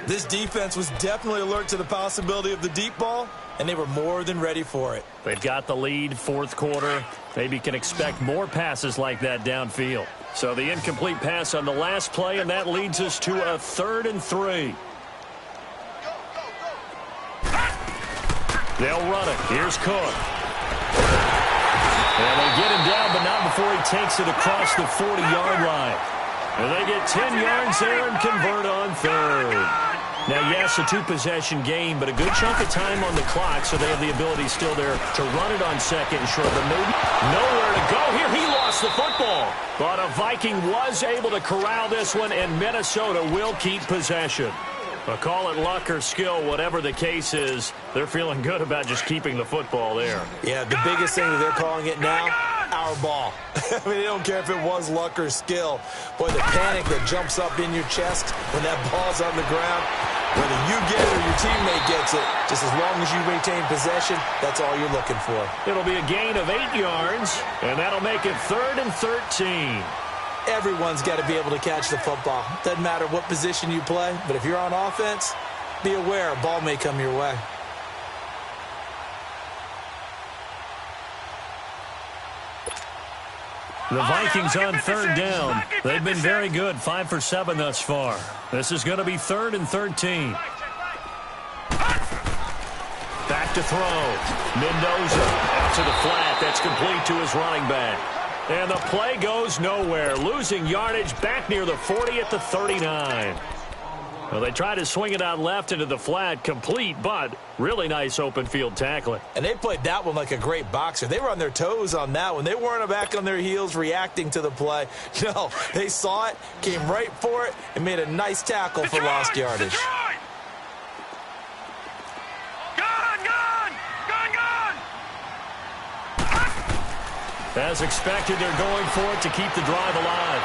This defense was definitely alert to the possibility of the deep ball, and they were more than ready for it. They've got the lead, 4th quarter. Maybe can expect more passes like that downfield. So the incomplete pass on the last play, and that leads us to a 3rd and 3. They'll run it. Here's Cook. And they get him down, but not before he takes it across the 40-yard line. And they get 10 yards there and convert on 3rd. Now, yes, a 2-possession game, but a good chunk of time on the clock, so they have the ability still there to run it on 2nd and short, but maybe nowhere to go here. He lost the football. But a Viking was able to corral this one, and Minnesota will keep possession. But call it luck or skill, whatever the case is, they're feeling good about just keeping the football there. Yeah, the biggest thing that they're calling it now, our ball. I mean, they don't care if it was luck or skill. Boy, the panic that jumps up in your chest when that ball's on the ground, whether you get it or your teammate gets it, just as long as you maintain possession, that's all you're looking for. It'll be a gain of 8 yards, and that'll make it 3rd and 13. Everyone's got to be able to catch the football. Doesn't matter what position you play, but if you're on offense, be aware a ball may come your way. The Vikings on 3rd down. They've been very good, 5 for 7 thus far. This is going to be 3rd and 13. Back to throw. Mendoza out to the flat. That's complete to his running back. And the play goes nowhere. Losing yardage back near the 40 at the 39. Well, they tried to swing it out left into the flat, complete, but really nice open field tackling. And they played that one like a great boxer. They were on their toes on that one. They weren't back on their heels reacting to the play. No, they saw it, came right for it, and made a nice tackle for lost yardage. As expected, they're going for it to keep the drive alive.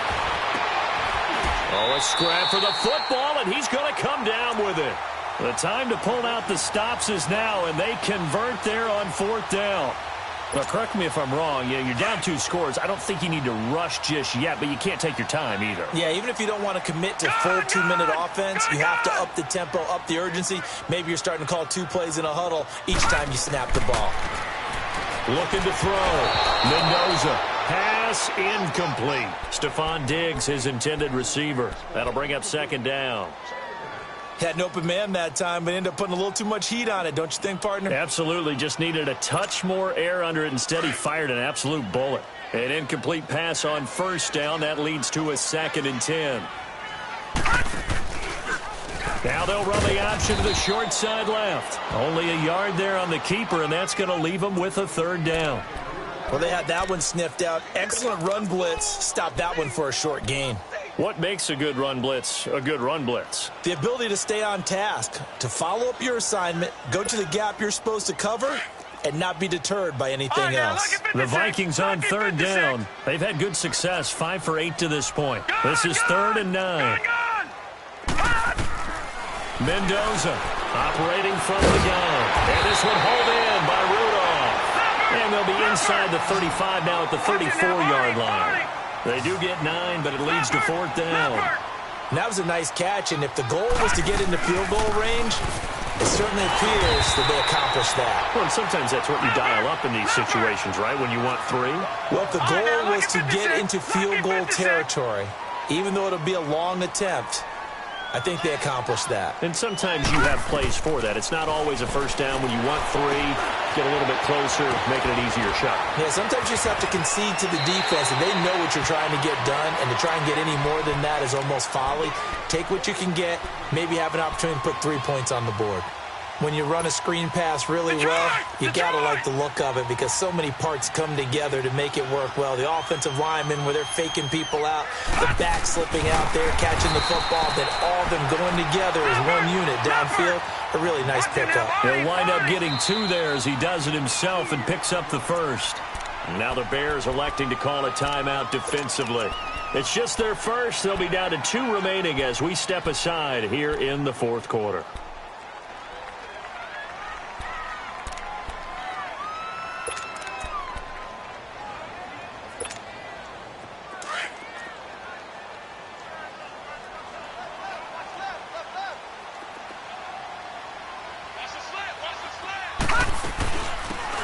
Oh, a scrap for the football, and he's going to come down with it. The time to pull out the stops is now, and they convert there on 4th down. Now, correct me if I'm wrong. Yeah, you're down 2 scores. I don't think you need to rush just yet, but you can't take your time either. Yeah, even if you don't want to commit to full 2-minute offense, you have to up the tempo, up the urgency. Maybe you're starting to call 2 plays in a huddle each time you snap the ball. Looking to throw. Mendoza. Pass incomplete. Stephon Diggs, his intended receiver. That'll bring up 2nd down. Had an open man that time, but ended up putting a little too much heat on it, don't you think, partner? Absolutely. Just needed a touch more air under it. Instead, he fired an absolute bullet. An incomplete pass on 1st down. That leads to a 2nd and 10. Now they'll run the option to the short side left. Only a yard there on the keeper, and that's going to leave them with a 3rd down. Well, they had that one sniffed out. Excellent run blitz. Stopped that one for a short gain. What makes a good run blitz a good run blitz? The ability to stay on task, to follow up your assignment, go to the gap you're supposed to cover, and not be deterred by anything else. The Vikings on 3rd down. They've had good success, 5 for 8 to this point. This is 3rd and 9. Mendoza operating from the gun. And this one hauled in by Rudolph. And they'll be inside the 35 now at the 34-yard line. They do get 9, but it leads to 4th down. And that was a nice catch, and if the goal was to get into field goal range, it certainly appears that they accomplished that. Well, and sometimes that's what you dial up in these situations, right, when you want 3? Well, if the goal was to get into field goal territory, even though it'll be a long attempt, I think they accomplished that. And sometimes you have plays for that. It's not always a first down when you want 3, get a little bit closer, making an easier shot. Yeah, sometimes you just have to concede to the defense, and they know what you're trying to get done, and to try and get any more than that is almost folly. Take what you can get, maybe have an opportunity to put 3 points on the board. When you run a screen pass really well, you got to like the look of it because so many parts come together to make it work well. The offensive linemen, where they're faking people out, the back slipping out there, catching the football, then all of them going together as one unit downfield. A really nice pickup. He'll wind up getting 2 there as he does it himself and picks up the first. Now the Bears electing to call a timeout defensively. It's just their first. They'll be down to 2 remaining as we step aside here in the 4th quarter.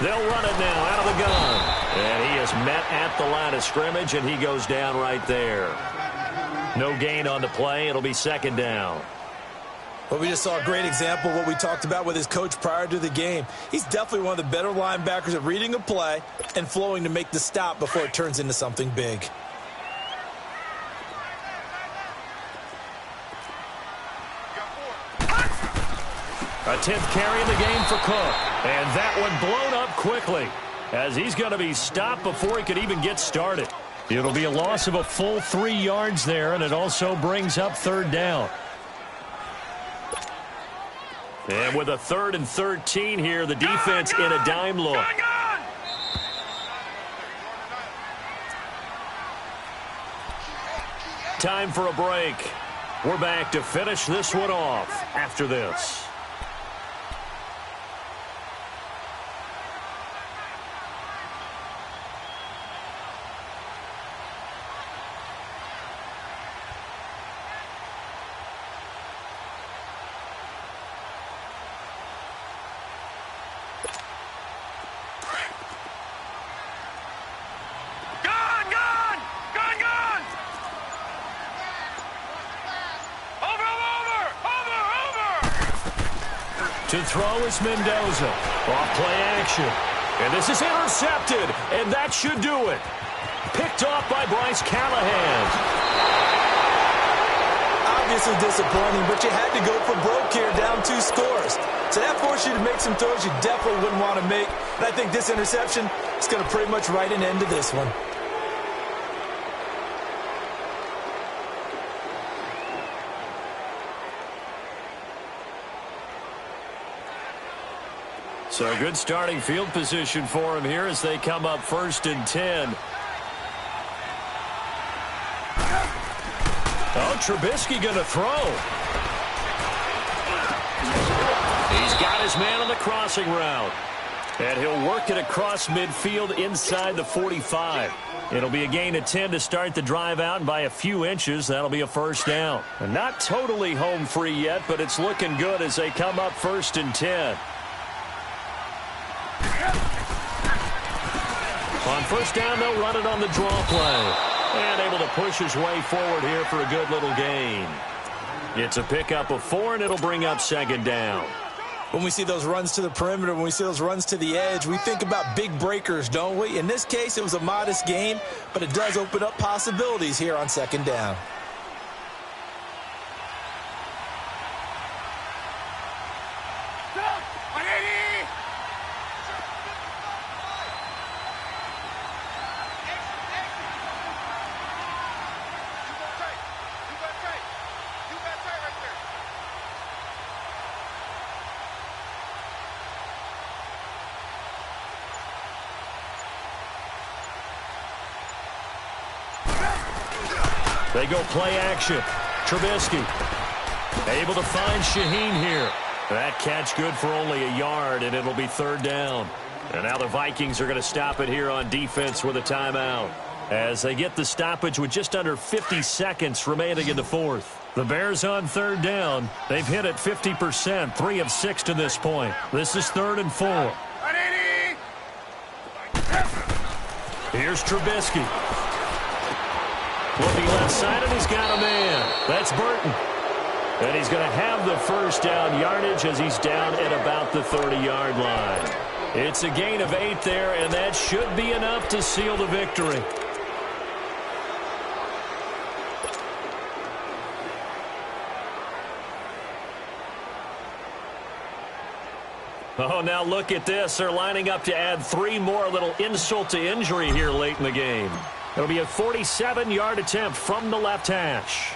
They'll run it now out of the gun. And he is met at the line of scrimmage, and he goes down right there. No gain on the play. It'll be 2nd down. Well, we just saw a great example of what we talked about with his coach prior to the game. He's definitely one of the better linebackers at reading a play and flowing to make the stop before it turns into something big. A 10th carry in the game for Cook. And that one blown up quickly as he's going to be stopped before he could even get started. It'll be a loss of a full 3 yards there, and it also brings up 3rd down. And with a 3rd and 13 here, the defense in a dime look. Time for a break. We're back to finish this one off after this. To throw is Mendoza. Off play action. And this is intercepted. And that should do it. Picked off by Bryce Callahan. Obviously disappointing, but you had to go for broke here, down 2 scores. So that forced you to make some throws you definitely wouldn't want to make. And I think this interception is going to pretty much write an end to this one. So good starting field position for him here as they come up 1st and 10. Oh, Trubisky going to throw. He's got his man on the crossing route. And he'll work it across midfield inside the 45. It'll be a gain of 10 to start the drive out, and by a few inches, that'll be a 1st down. And not totally home free yet, but it's looking good as they come up 1st and 10. On 1st down, they'll run it on the draw play. And able to push his way forward here for a good little gain. It's a pickup of 4, and it'll bring up 2nd down. When we see those runs to the perimeter, when we see those runs to the edge, we think about big breakers, don't we? In this case, it was a modest gain, but it does open up possibilities here on 2nd down. They go play action. Trubisky able to find Shaheen here. That catch good for only a yard, and it'll be 3rd down. And now the Vikings are going to stop it here on defense with a timeout, as they get the stoppage with just under 50 seconds remaining in the fourth. The Bears on third down. They've hit it 50%, 3 of 6 to this point. This is 3rd and 4. Here's Trubisky. Looking left side, and he's got a man. That's Burton. And he's going to have the first down yardage as he's down at about the 30-yard line. It's a gain of 8 there, and that should be enough to seal the victory. Oh, now look at this. They're lining up to add 3 more, a little insult to injury here late in the game. It'll be a 47-yard attempt from the left hash.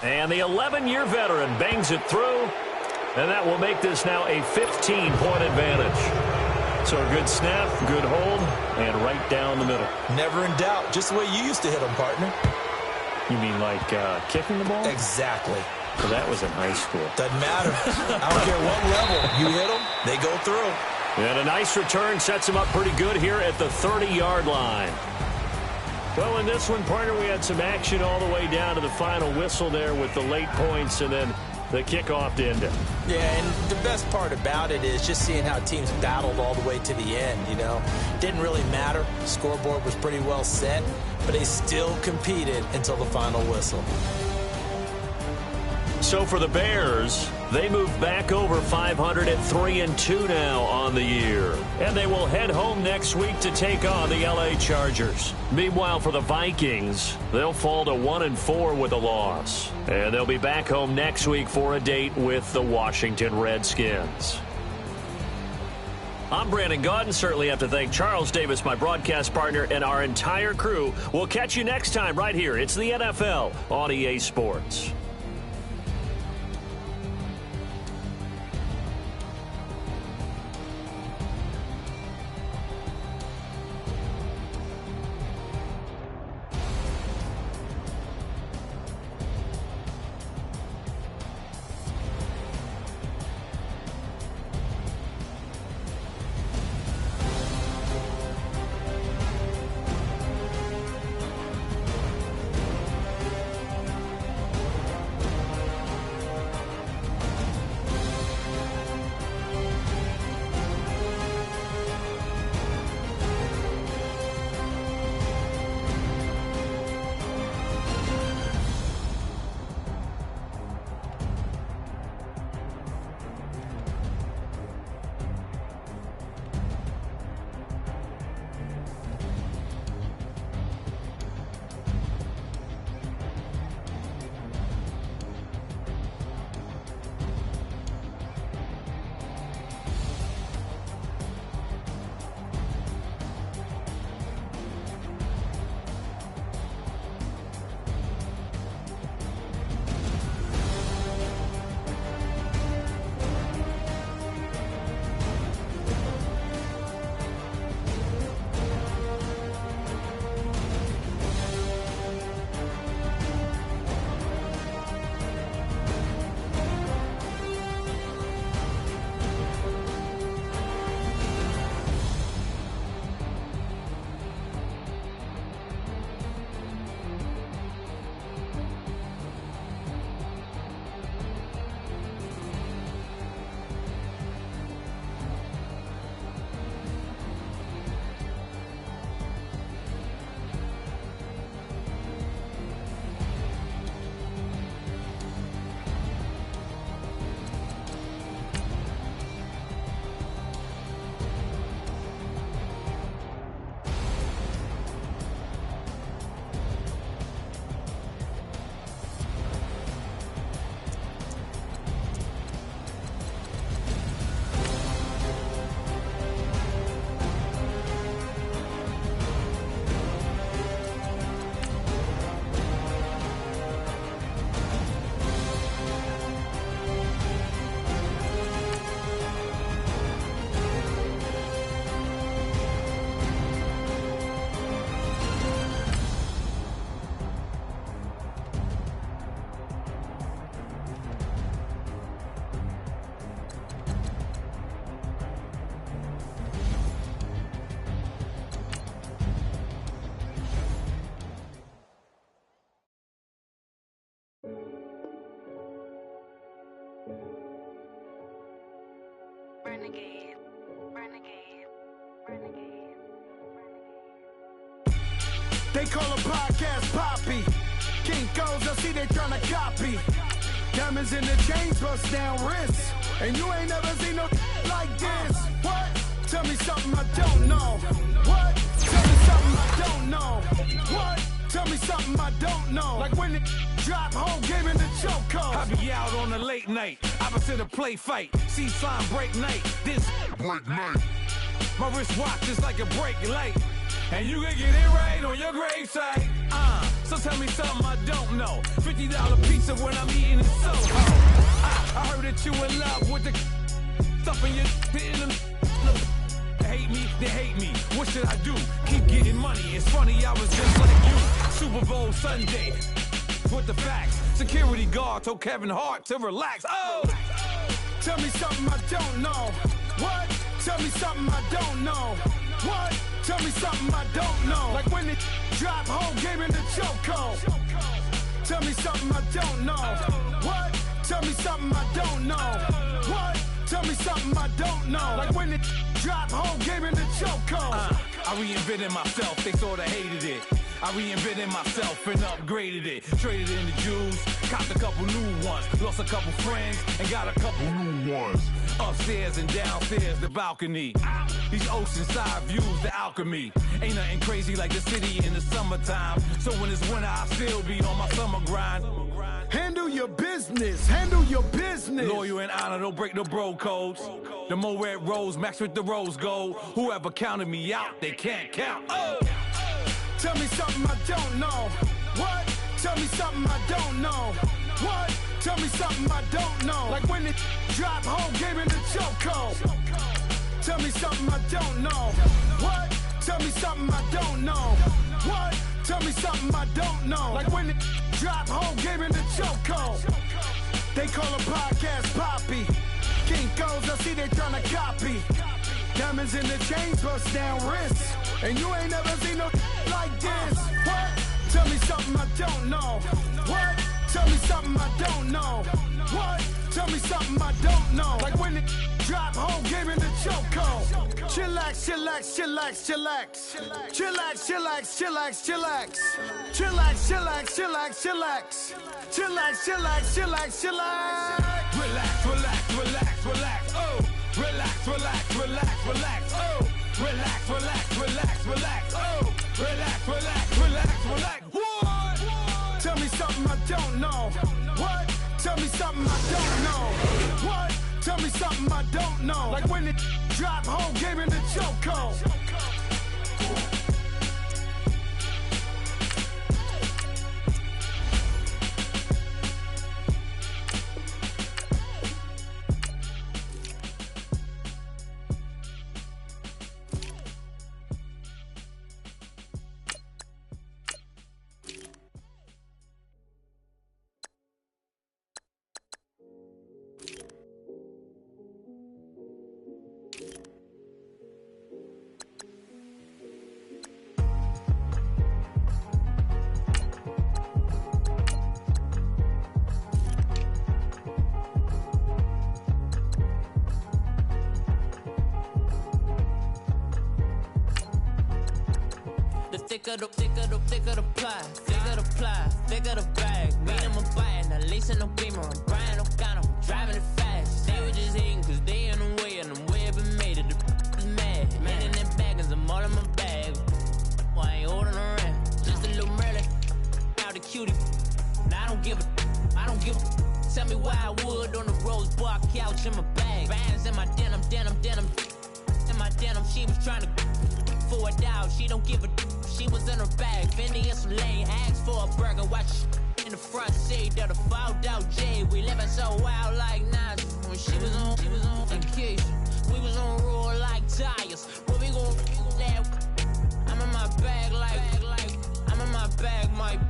And the 11-year veteran bangs it through, and that will make this now a 15-point advantage. So a good snap, good hold, and right down the middle. Never in doubt. Just the way you used to hit them, partner. You mean like kicking the ball? Exactly. So that was in high school. Doesn't matter. I don't care what level. You hit them, they go through. And a nice return sets him up pretty good here at the 30-yard line. Well, in this one, partner, we had some action all the way down to the final whistle there with the late points and then the kickoff to end it. Yeah, and the best part about it is just seeing how teams battled all the way to the end, you know. Didn't really matter. The scoreboard was pretty well set, but they still competed until the final whistle. So for the Bears, they move back over 500 at 3-2 now on the year. And they will head home next week to take on the LA Chargers. Meanwhile, for the Vikings, they'll fall to 1-4 with a loss. And they'll be back home next week for a date with the Washington Redskins. I'm Brandon Gaudin. Certainly have to thank Charles Davis, my broadcast partner, and our entire crew. We'll catch you next time right here. It's the NFL on EA Sports. Renegade, renegade, renegade. They call a podcast Poppy. Kinkos, I see they tryna copy. Diamonds in the chains, bust down wrists. And you ain't never seen no like this. What? Tell me something I don't know. What? Tell me something I don't know. What? Tell me something I don't know. Like when it drop home, game in the chokehold. I be out on a late night, opposite a play fight. See sign break night, this break night. My wristwatch is like a brake light. And you can get it right on your gravesite. So tell me something I don't know. $50 pizza when I'm eating in Soho. I heard that you in love with the stuff in your hitting them. They hate me, they hate me. What should I do? Keep getting money. It's funny, I was just like you. Super Bowl Sunday with the facts. Security guard told Kevin Hart to relax. Oh! Tell me something I don't know. What? Tell me something I don't know. What? Tell me something I don't know. Like when it drop home, game in the chokehold. Tell me something I don't know. What? Tell me something I don't know. What? Tell me something I don't know. Like when it drop home, game in the chokehold. I reinvented myself, they sorta hated it. I reinvented myself and upgraded it. Traded in the Jews, copped a couple new ones. Lost a couple friends and got a couple new ones. Upstairs and downstairs, the balcony. These oceanside views, the alchemy. Ain't nothing crazy like the city in the summertime. So when it's winter, I still be on my summer grind. Handle your business, handle your business. Loyal and honor, don't break the bro codes. The more red rose, max with the rose gold. Whoever counted me out, they can't count. Oh! Tell me something I don't know. What? Tell me something I don't know. What? Tell me something I don't know. Like when it drop home, game in the chokehold. Tell me something I don't know. What? Tell me something I don't know. What? Tell me something I don't know. Like when it drop home, game in the chokehold. They call a podcast Poppy. Kinkos, I see they tryna copy. Diamonds in the chains, bust down wrists. And you ain't never seen no like this. What? Tell me something I don't know. What? Tell me something I don't know. What? Tell me something I don't know. Like when it drop home, game in the chokehold. Chillax, chillax, chillax, chillax. Chillax, chillax, chillax, chillax. Chillax, chillax, chillax, chillax. Chillax, chillax, chillax, chillax. Relax, relax, relax, relax. Oh! Relax, relax, relax, relax. Oh! Relax, relax, relax, relax. Oh! Relax, relax, relax, relax. What? Tell me something I don't know. What? Tell me something I don't know. What? Tell me something I don't know. Like when it drop home, game in the chokehold. Thicker the pie, thicker the bag. Me and my buying, the lace and no beamer. I'm Brian O'Connor, I'm driving it fast. They were just hating cause they in the way and I'm way up and made it. The is mad. Man in them baggins, I'm all in my bag. Why I ain't holding around? Just a little Merlin, out the cutie. Now I don't give a. Tell me why I would on the rose bar couch in my bag. Bands in my denim. In my denim, she was trying to for a doubt. She don't give a. She was in her bag, Fendi and some lane. Asked for a burger, watch in the front seat of the fouled out J. We living so wild like Nas. When she was on vacation, we was on roll like tires. What we gon' laugh? I'm in my bag like I'm in my bag, Mike.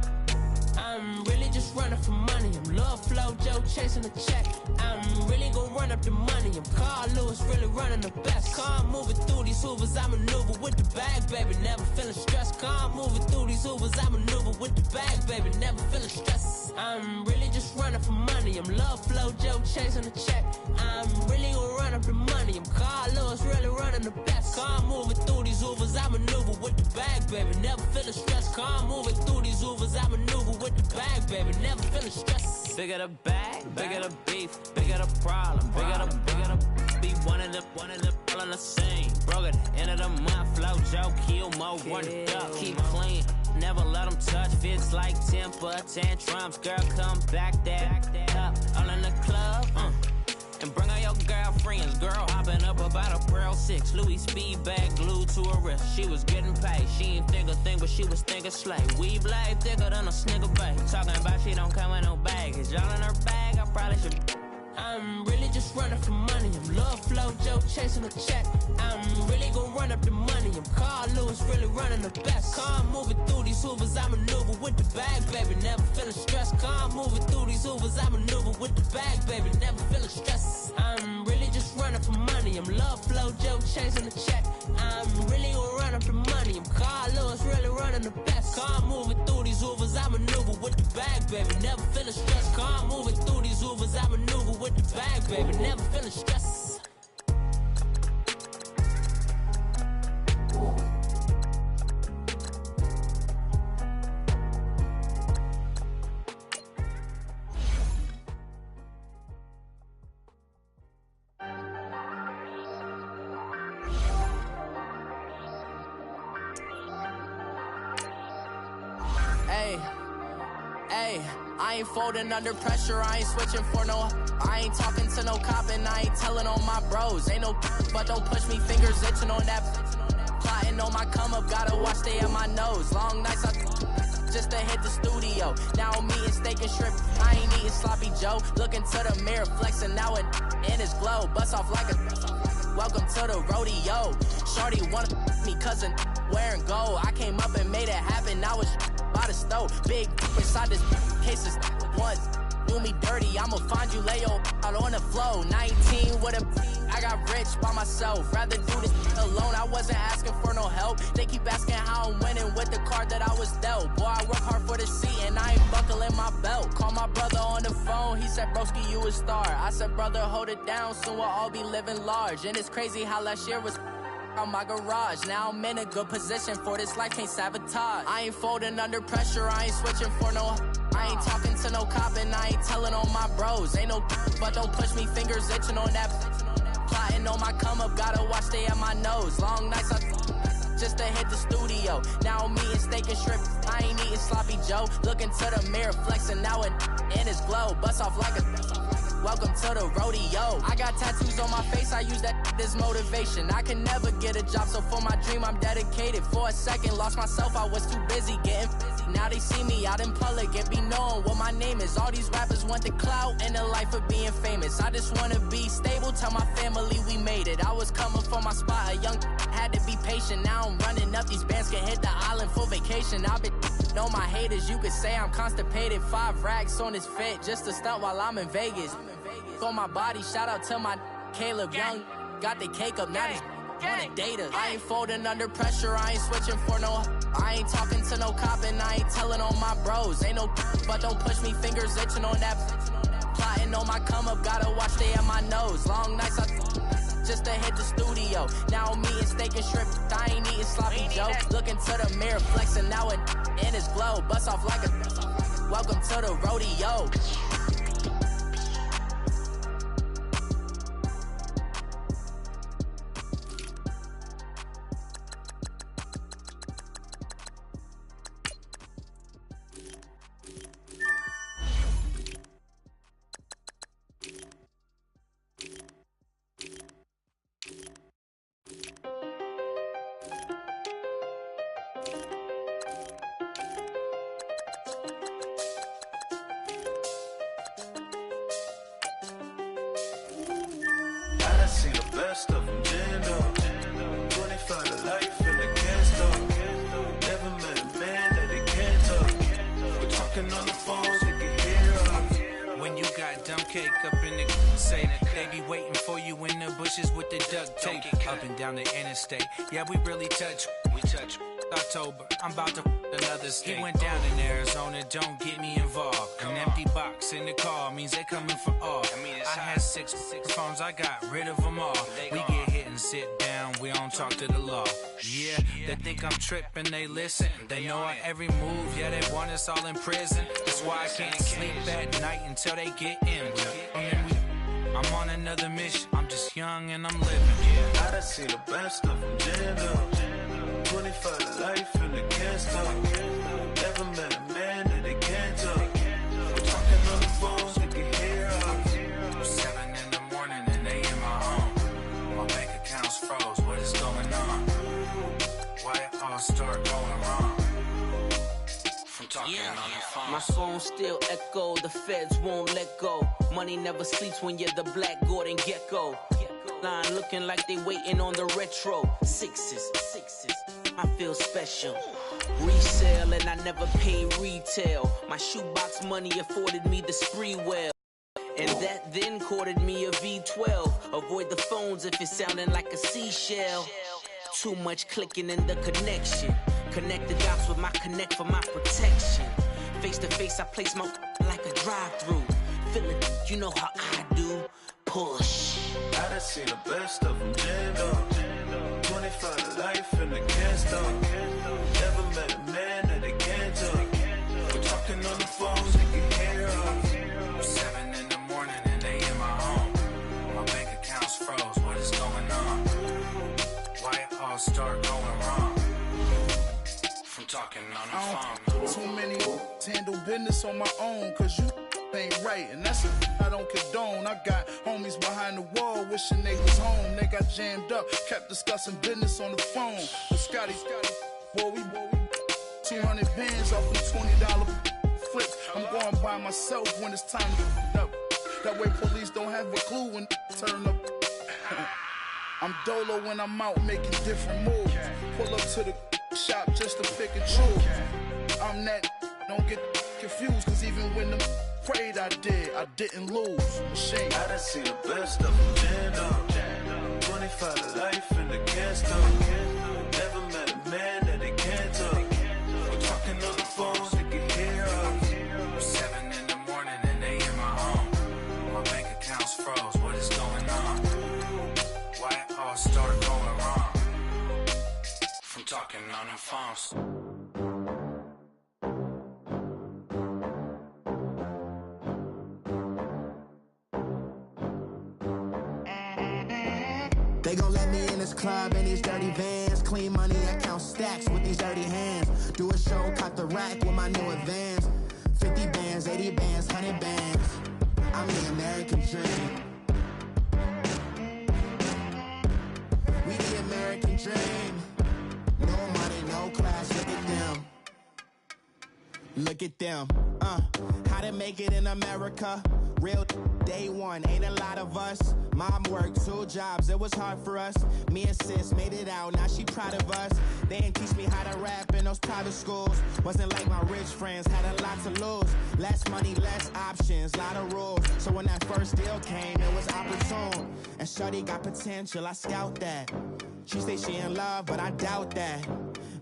I'm really just running for money. I'm love flow, Joe chasing the check. I'm really gon' run up the money. I'm Carl Lewis, really running the best. Car moving through these Hoovers, I maneuver with the bag, baby. Never feeling stressed. Car moving through these Hoovers, I maneuver with the bag, baby. Never feeling stressed. I'm really just running for money. I'm Love Flow Joe chasing the check. I'm really gon' run up the money. I'm Carl Lewis, really running the best. Car moving through these Hoovers, I maneuver with the bag, baby. Never feeling stressed. Car moving through these Hoovers, I maneuver with the bag, baby. Never feeling stressed. Bigger the bag, bigger the beef, bigger the problem, bigger the be one of the all in the same. Broke at the end of the month, Flow Joe, kill mo, run it up, keep clean. Never let them touch, fits like temper tantrums. Girl, come back that up, all in the club, and bring all your girlfriends. Girl hopping up about a Pearl 6 Louis speed bag glued to her wrist. She was getting paid, she ain't think a thing, but she was thinking slay. We blade thicker than a snigger bag. Talking about she don't come with no baggage. All in her bag, I probably should. I'm really just running for money. I'm Love Flow Joe chasing a check. I'm really gon' run up the money. I'm Carl Lewis, really running the best. Car moving through these Hoovers, I maneuver with the bag, baby. Never feeling stressed. Car moving through these Hoovers, I maneuver with the bag, baby. Never feeling stressed. I'm really just running for money. I'm Love Flow Joe chasing the check. I'm really gon' run up the money. I'm Carl Lewis, really running the best. Car moving through these Hoovers, I maneuver with the bag, baby. Never feeling stressed. Car moving through these Hoovers, I maneuver with the bag, baby. Never feeling stressed. Hey, I ain't folding under pressure, I ain't switching for no. I ain't talking to no cop and I ain't telling on my bros. Ain't no but don't push me, fingers itching on that. Plotting on my come up, gotta watch stay at my nose. Long nights I just to hit the studio. Now I'm eating steak and shrimp, I ain't eating sloppy Joe. Looking to the mirror, flexing now and in his glow. Bust off like a welcome to the rodeo. Shorty wanna me cousin wearing gold. I came up and made it happen, I was by the stove. Big inside this cases once do me dirty, I'ma find you, lay your out on the floor. 19 with a I got rich by myself, rather do this alone. I wasn't asking for no help, they keep asking how I'm winning with the card that I was dealt. Boy, I work hard for the seat and I ain't buckling my belt. Call my brother on the phone, he said, broski, you a star. I said, brother, hold it down, soon we'll all be living large. And it's crazy how last year was on my garage. Now I'm in a good position for this life, can't sabotage. I ain't folding under pressure, I ain't switching for no. I ain't talking to no cop and I ain't telling on my bros. Ain't no but don't push me, fingers itching on that. Plotting on my come up, gotta watch stay at my nose. Long nights I just to hit the studio. Now I'm eating steak and shrimp, I ain't eating sloppy Joe. Looking to the mirror, flexing now and in his glow. Bust off like a welcome to the rodeo. I got tattoos on my face, I use that as motivation. I can never get a job, so for my dream I'm dedicated. For a second, lost myself, I was too busy getting now they see me out in public and be knowing what my name is. All these rappers want the clout and the life of being famous. I just wanna be stable, tell my family we made it. I was coming for my spot, a young had to be patient. Now I'm running up, these bands can hit the island for vacation. I've been know my haters, you could say I'm constipated. 5 racks on his fit, just to stunt while I'm in Vegas. On my body, shout out to my Caleb Young. Got the cake up, now he's wanna date us. I ain't folding under pressure, I ain't switching for no. I ain't talking to no cop and I ain't telling on my bros. Ain't no but don't push me, fingers itching on that. Plotting on my come up, gotta watch stay at my nose. Long nights I just to hit the studio. Now I'm eating steak and shrimp, I ain't eating sloppy Joe. Looking to the mirror, flexing now and in his glow. Bust off like a welcome to the rodeo. best of them, stand up. 25 to life and they can't stop. Never met a man that they can't talk. We're talking on the phone, they can hear us. When you got dumb cake up in the say they be waiting for you in the bushes with the duct tape. Up and down the interstate. Yeah, we really touch. We touch. October, I'm about to another state. He went down in Arizona, don't get me involved. An empty box in the car means they coming for all. I had six phones, I got rid of them all. We get hit and sit down, we don't talk to the law. Yeah, they think I'm tripping, they listen. They know our every move, yeah, they want us all in prison. That's why I can't sleep at night until they get in. I'm on another mission, I'm just young and I'm living. I done seen the best of them jammed up. 25 to life and they can't stop. Never met a man that they can't talk. We're talking on the phones, they can hear us. 7 in the morning and they in my home. My bank account's froze, what is going on? Why it all start going wrong? From talking on the phone. My phone still echo, the feds won't let go. Money never sleeps when you're the black Gordon Gecko. Line looking like they waiting on the retro. Sixes, I feel special. Resale and I never pay retail. My shoebox money afforded me the spree well. And that then courted me a V12. Avoid the phones if it's sounding like a seashell. Too much clicking in the connection. Connect the dots with my connect for my protection. Face to face I place my like a drive-through. Feeling, you know how I do. Push. I done seen the best of them jammed up. 25 to life and they can't stop. Never met a man that they can't talk. We're talking on the phones, they can hear us. 7 in the morning and they in my home. My bank account's froze, what is going on? Why it all start going wrong? From talking on the phone. Too many handle business on my own, cause you ain't right, and that's I don't condone. I got homies behind the wall wishing they was home. They got jammed up, kept discussing business on the phone. But Scotty, boy, we 200 bands off them $20 flips. I'm going by myself when it's time to up. That way police don't have a clue when turn up. I'm dolo when I'm out making different moves. Pull up to the shop just to pick and choose. I'm that, don't get confused, cause even when the prayed I didn't lose. Machine. I done seen the best of them jammed up. 25 to life and they can't stop. Never met a man that they can't talk. We're talking on the phones, they can hear us. 7 in the morning and they in my home. My bank account's froze, what is going on? Why it all start going wrong? From talking on the phones. They gon' let me in this club in these dirty vans. Clean money, I count stacks with these dirty hands. Do a show, cut the rack with my new advance. 50 bands, 80 bands, 100 bands. I'm the American dream. We the American dream. No money, no class, look at them. Look at them, how to make it in America. Real day one, ain't a lot of us. Mom worked 2 jobs, it was hard for us. Me and sis made it out, now she proud of us. They ain't teach me how to rap in those private schools. Wasn't like my rich friends, had a lot to lose. Less money, less options, lot of rules. So when that first deal came, it was opportune. And shorty got potential, I scout that. She say she in love, but I doubt that.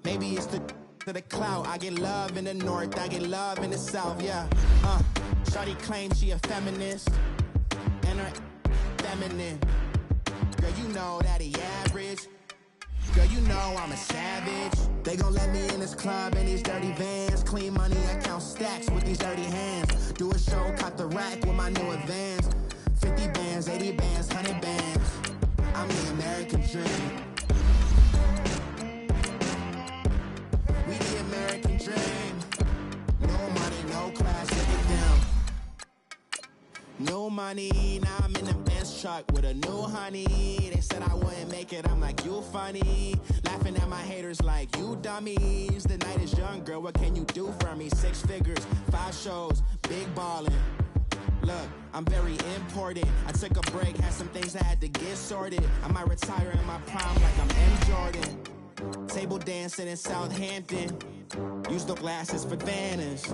Maybe it's to the clout. I get love in the north, I get love in the south, yeah. Shawty claims she a feminist, and her feminine. Girl, you know that he average. Girl, you know I'm a savage. They gon' let me in this club in these dirty vans. Clean money, I count stacks with these dirty hands. Do a show, cut the rack with my new advance. 50 bands, 80 bands, 100 bands. I'm the American dream. We the American dream. No money, no class, look at them. No money, now I'm in the Benz truck with a new honey. They said I wouldn't make it, I'm like, you funny. Laughing at my haters like, you dummies. The night is young, girl, what can you do for me? 6 figures, 5 shows, big ballin'. Look, I'm very important. I took a break, had some things I had to get sorted. I might retire in my prime like I'm M Jordan. Table dancing in Southampton. Use the glasses for Vannas.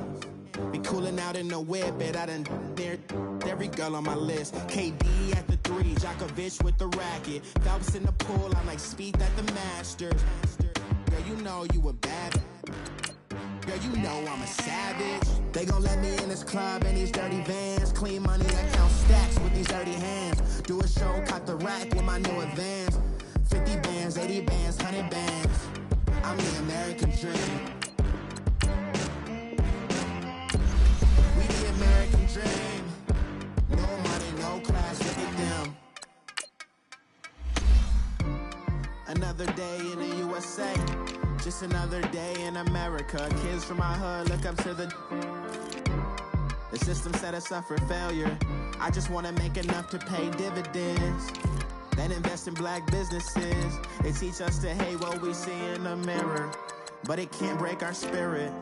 Be cooling out in the whip, but I done there every girl on my list. KD at the 3, Djokovic with the racket. Phelps in the pool, I'm like Speed at the Masters. Girl, you know you a bad. Girl, you know I'm a savage. They gon' let me in this club in these dirty vans. Clean money, I count stacks with these dirty hands. Do a show, caught the rack with my new advance. 50 bands, 80 bands, 100 bands. I'm the American dream. We the American dream. No money, no class, look at them. Another day in the USA. Just another day in America. Kids from my hood look up to the system set us up for failure. I just wanna make enough to pay dividends. Then invest in black businesses. They teach us to hate what we see in the mirror, but it can't break our spirit.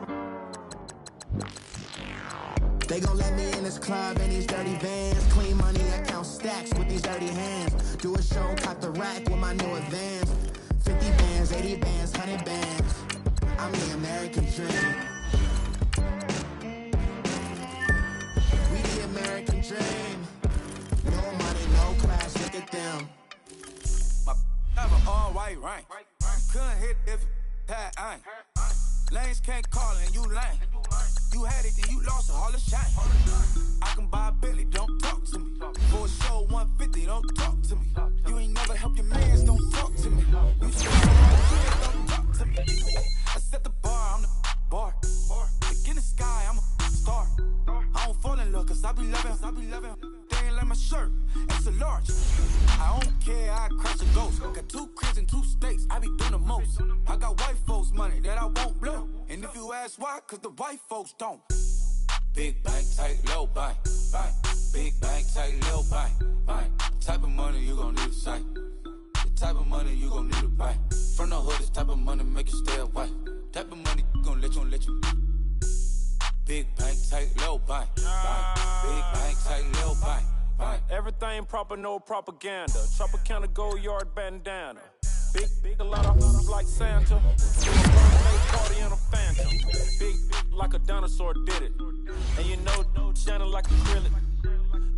They gon' let me in this club in these dirty vans. Clean money, I count stacks with these dirty hands. Do a show, caught the rack with my new advance. 50 bands, 80 bands, 100 bands. I'm the American dream. We the American dream. No money, no class, look at them. My have an all-white rank. Couldn't hit if it had ain't. Lanes can't call and you lame. You had it and you lost it, all the shame. I can buy a Billy, don't talk to me. For a show 150, don't talk to me. You ain't never help your mans, don't talk to me. You still don't talk to me. I set the bar, I'm the bar. Look in the sky, I'm a star. I don't fall in love cause I be loving. They ain't like my shirt, it's a large. I don't care, I crash a ghost. Got 2 cribs in 2 states, I be doing the most. I got white folks money that I won't blow. And if you ask why, cause the white folks don't. Big bank, tight, low bank. Big bank, tight, low bank. Type of money you gon' need a sight. The type of money you gon' need to buy. From the hood, this type of money make you stay away. Type of money gon' let you. Big bank, tight, low bank. Big bank, tight, low bank. Everything proper, no propaganda. Tropicana gold yard bandana. Big, a lot of like Santa. Do a birthday party in a phantom. Big, like a dinosaur did it. And you know, shining like acrylic.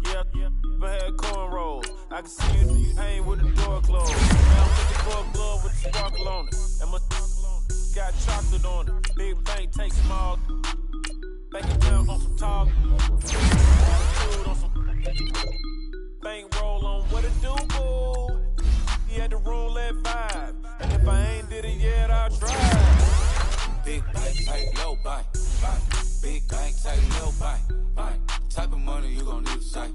Yeah, but had cornrows. I can see you pain with the door closed. Now I'm looking for a glove with a sparkle on it. And my got chocolate on it. Big bank, take small. Bank it down on some talk. Attitude on some bank roll on what it do, boo. He had the roulette vibe. And if I ain't did it yet, I'll try. Big bank, tight, low bank. Big bank, tight, low bank. Type of money you gon' need a sight.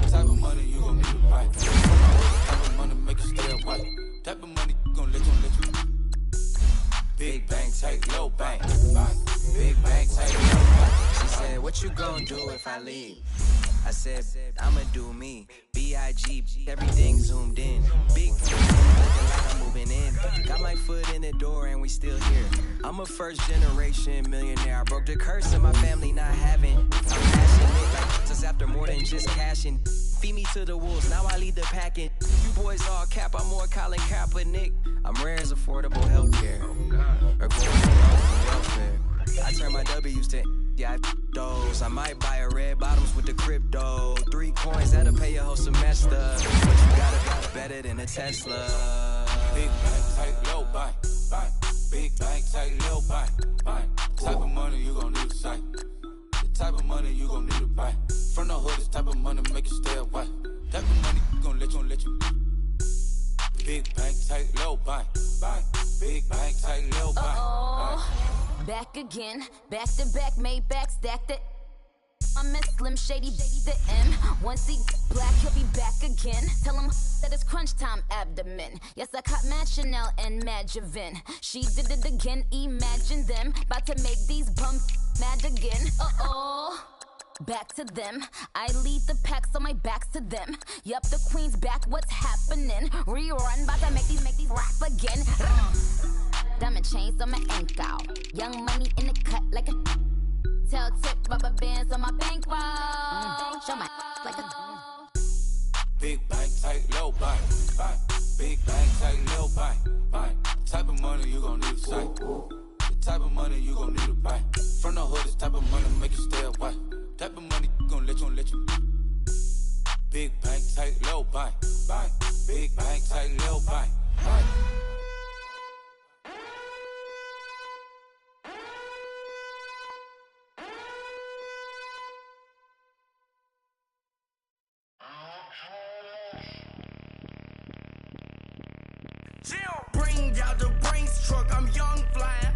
Type of money you gon' need to buy. Type of money make you stay away. Type of money gon' let you. Big bank, tight, low bank. Big bank, tight, low bank. She said, what you gon' do if I leave? I said, I'ma do me. B.I.G. Everything zoomed in. Big looking like I'm moving in. Got my foot in the door and we still here. I'm a first generation millionaire. I broke the curse in my family not having. I'm passionate like just after more than just cashing. Feed me to the wolves, now I lead the packing. You boys all cap, I'm more Colin Kaepernick. I'm rare as affordable healthcare. Or going to welfare. I turn my W's to I those. I might buy a red bottoms with the crypto. 3 coins that'll pay your whole semester. But you gotta better than a Tesla. Big bank, tight, low bank. Big bank, tight, low bank. Type of money you gon' need a sight. The type of money you gon' need to buy. From the hood, this type of money make you stay away. Type of money gon' let you. Big bank, tight, low bank. Big bank, tight, low bank. Back again, back to back, made back, stacked it. I'm a Slim Shady, the M. Once he black, he'll be back again. Tell him that it's crunch time abdomen. Yes, I caught Mad Chanel and Mad Javin. She did it again, imagine them. About to make these bumps mad again. Back to them. I lead the pack, so my back's to them. Yup, the queen's back, what's happening? Rerun, about to make these rap again. Diamond chains on my ankle. Young money in the cut like a tell tip, rubber bands on my bankroll. Show my like a big bank, tight, low bank. Big bank, tight, low bank. Type of money you gon' need a sight. The type of money you gon' need to buy. From the hood, this type of money make you stay away. Type of money gon' let you. Bring out the Brinks truck, I'm young flying.